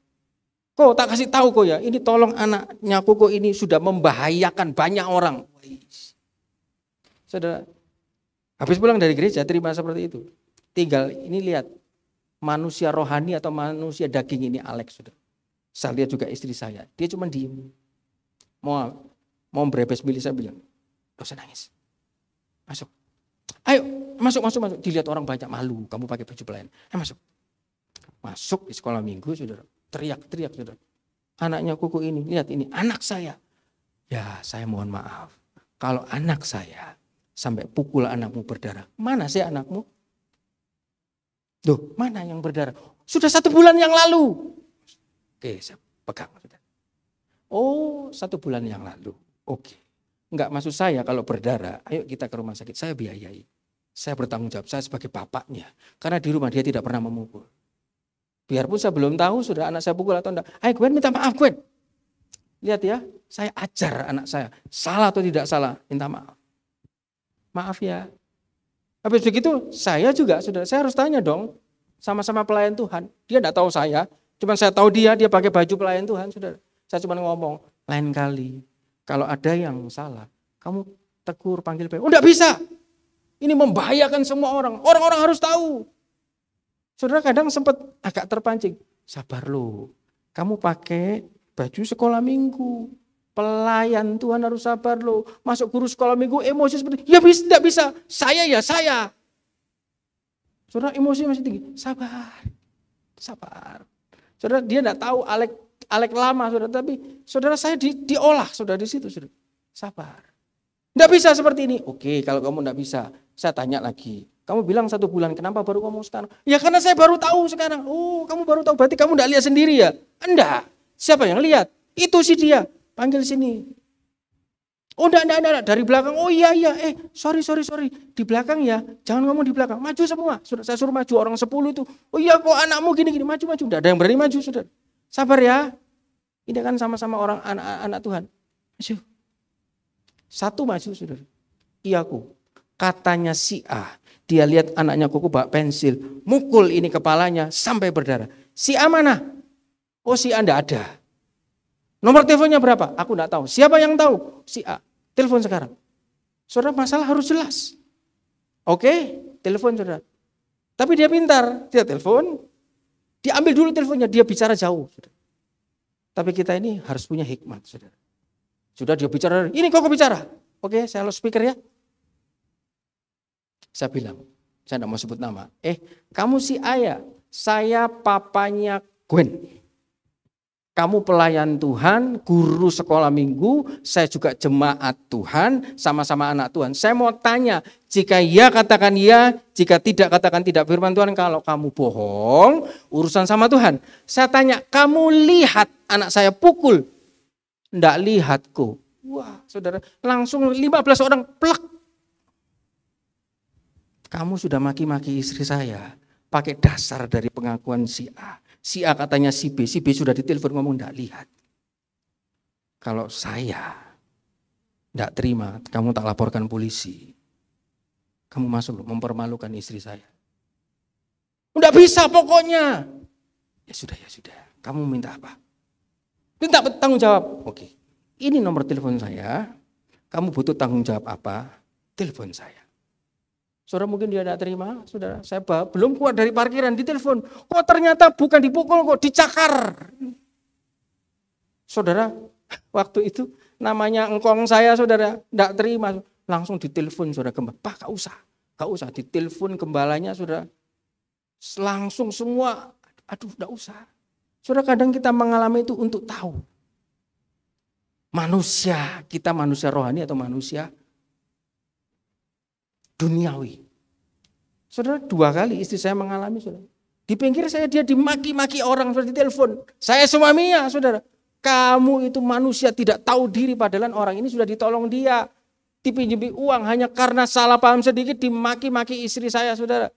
Kok tak kasih tahu kok ya, ini tolong anaknya kok ini sudah membahayakan banyak orang. Saudara, habis pulang dari gereja, terima seperti itu. Tinggal ini lihat. Manusia rohani atau manusia daging ini Alex, saudara. Saya lihat juga istri saya, dia cuma diem. Mau berebes pilih, saya bilang, gak usah nangis. Masuk. Ayo, masuk. Dilihat orang banyak, malu, kamu pakai baju pelayan. Ayo masuk. Masuk di sekolah minggu, saudara. Teriak-teriak, saudara. Anaknya kuku ini, lihat ini, anak saya. Ya, saya mohon maaf. Kalau anak saya sampai pukul anakmu berdarah, mana sih anakmu? Duh, mana yang berdarah? Sudah 1 bulan yang lalu. Oke, saya pegang. Oh, 1 bulan yang lalu. Oke. Enggak, maksud saya kalau berdarah, ayo kita ke rumah sakit, saya biayai. Saya bertanggung jawab, saya sebagai bapaknya. Karena di rumah dia tidak pernah memukul. Biarpun saya belum tahu sudah anak saya pukul atau enggak. Ayo Gwen, minta maaf Gwen. Lihat ya, saya ajar anak saya. Salah atau tidak salah, minta maaf. Maaf ya. Habis begitu saya juga, saudara, saya harus tanya dong. Sama-sama pelayan Tuhan. Dia enggak tahu saya, cuma saya tahu dia pakai baju pelayan Tuhan, saudara. Saya cuma ngomong, lain kali kalau ada yang salah, kamu tegur, panggil PO. Oh, enggak bisa. Ini membahayakan semua orang. Orang-orang harus tahu. Saudara kadang sempat agak terpancing. Sabar loh. Kamu pakai baju sekolah minggu. Pelayan Tuhan harus sabar loh. Masuk guru sekolah minggu emosi seperti, ya bisa, enggak bisa. Saya. Saudara emosi masih tinggi. Sabar. Saudara dia enggak tahu Alek lama, saudara, tapi saudara saya diolah, saudara di situ, saudara. Sabar. Enggak bisa seperti ini. Oke, kalau kamu enggak bisa, saya tanya lagi. Kamu bilang 1 bulan, kenapa baru kamu sekarang? Ya karena saya baru tahu sekarang. Oh, kamu baru tahu, berarti kamu enggak lihat sendiri ya? Enggak. Siapa yang lihat? Itu si dia. Panggil sini. Oh, enggak. Dari belakang. Oh iya. Sorry. Di belakang ya. Jangan ngomong di belakang. Maju semua. Sudah saya suruh maju orang 10 itu. Oh iya kok anakmu gini. Maju. Enggak ada yang berani maju, saudara. Sabar ya. Ini kan sama-sama orang anak Tuhan. Maju. 1 maju, saudara. Iyaku. Katanya si A. Dia lihat anaknya kuku bawa pensil. Mukul ini kepalanya sampai berdarah. Si A mana? Oh si A enggak ada. Nomor teleponnya berapa? Aku enggak tahu. Siapa yang tahu? Si A. Telepon sekarang. Saudara, masalah harus jelas. Oke, telepon saudara. Tapi dia pintar. Dia telepon. Dia ambil dulu teleponnya. Dia bicara jauh. Saudara. Tapi kita ini harus punya hikmat, saudara. Sudah dia bicara, ini kok bicara. Oke, saya loudspeaker ya. Saya bilang, saya enggak mau sebut nama. Kamu si Ayah, saya papanya Gwen. Kamu pelayan Tuhan, guru sekolah minggu, saya juga jemaat Tuhan, sama-sama anak Tuhan. Saya mau tanya, jika ya katakan ya, jika tidak katakan tidak, firman Tuhan. Kalau kamu bohong, urusan sama Tuhan. Saya tanya, kamu lihat anak saya pukul? Enggak lihat kok. Wah saudara, langsung 15 orang plek. Kamu sudah maki-maki istri saya, pakai dasar dari pengakuan si A. Si A katanya si B sudah ditelepon ngomong enggak lihat. Kalau saya enggak terima, kamu tak laporkan polisi. Kamu masuk mempermalukan istri saya. Enggak bisa pokoknya. Ya sudah. Kamu minta apa? Minta tanggung jawab. Oke. Ini nomor telepon saya. Kamu butuh tanggung jawab apa? Telepon saya. Saudara mungkin dia tidak terima, saudara. Saya belum keluar dari parkiran, ditelepon. Kok ternyata bukan dipukul, kok dicakar. Saudara, waktu itu namanya engkong saya, saudara, tidak terima. Langsung ditelepon, saudara, gembala. Pak, gak usah. Ditelepon gembalanya, saudara. Langsung semua, aduh, tidak usah. Saudara, kadang kita mengalami itu untuk tahu. Manusia, kita manusia rohani atau manusia duniawi. Saudara, 2 kali istri saya mengalami, saudara. Di pinggir saya dia dimaki-maki orang, saudara, ditelepon. Saya suaminya, saudara. Kamu itu manusia tidak tahu diri, padahal orang ini sudah ditolong dia. Dipinjami uang hanya karena salah paham sedikit dimaki-maki istri saya, saudara.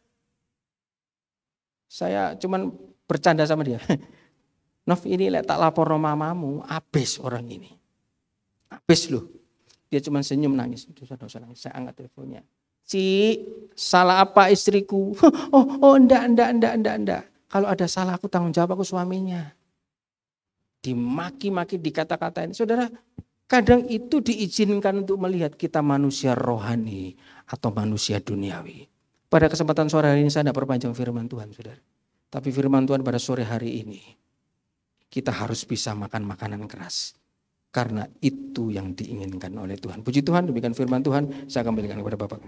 Saya cuman bercanda sama dia. Nov, ini tak lapor mamamu, habis orang ini. Habis loh. Dia cuma senyum nangis. Saya angkat teleponnya. Salah apa istriku? Oh, enggak. Kalau ada salah aku tanggung jawab, aku suaminya. Dimaki-maki, dikata-katain. Saudara, kadang itu diizinkan untuk melihat kita manusia rohani atau manusia duniawi. Pada kesempatan sore hari ini saya tidak perpanjang firman Tuhan, saudara. Tapi firman Tuhan pada sore hari ini, kita harus bisa makan makanan keras. Karena itu yang diinginkan oleh Tuhan. Puji Tuhan, demikian firman Tuhan. Saya kembalikan kepada Bapak.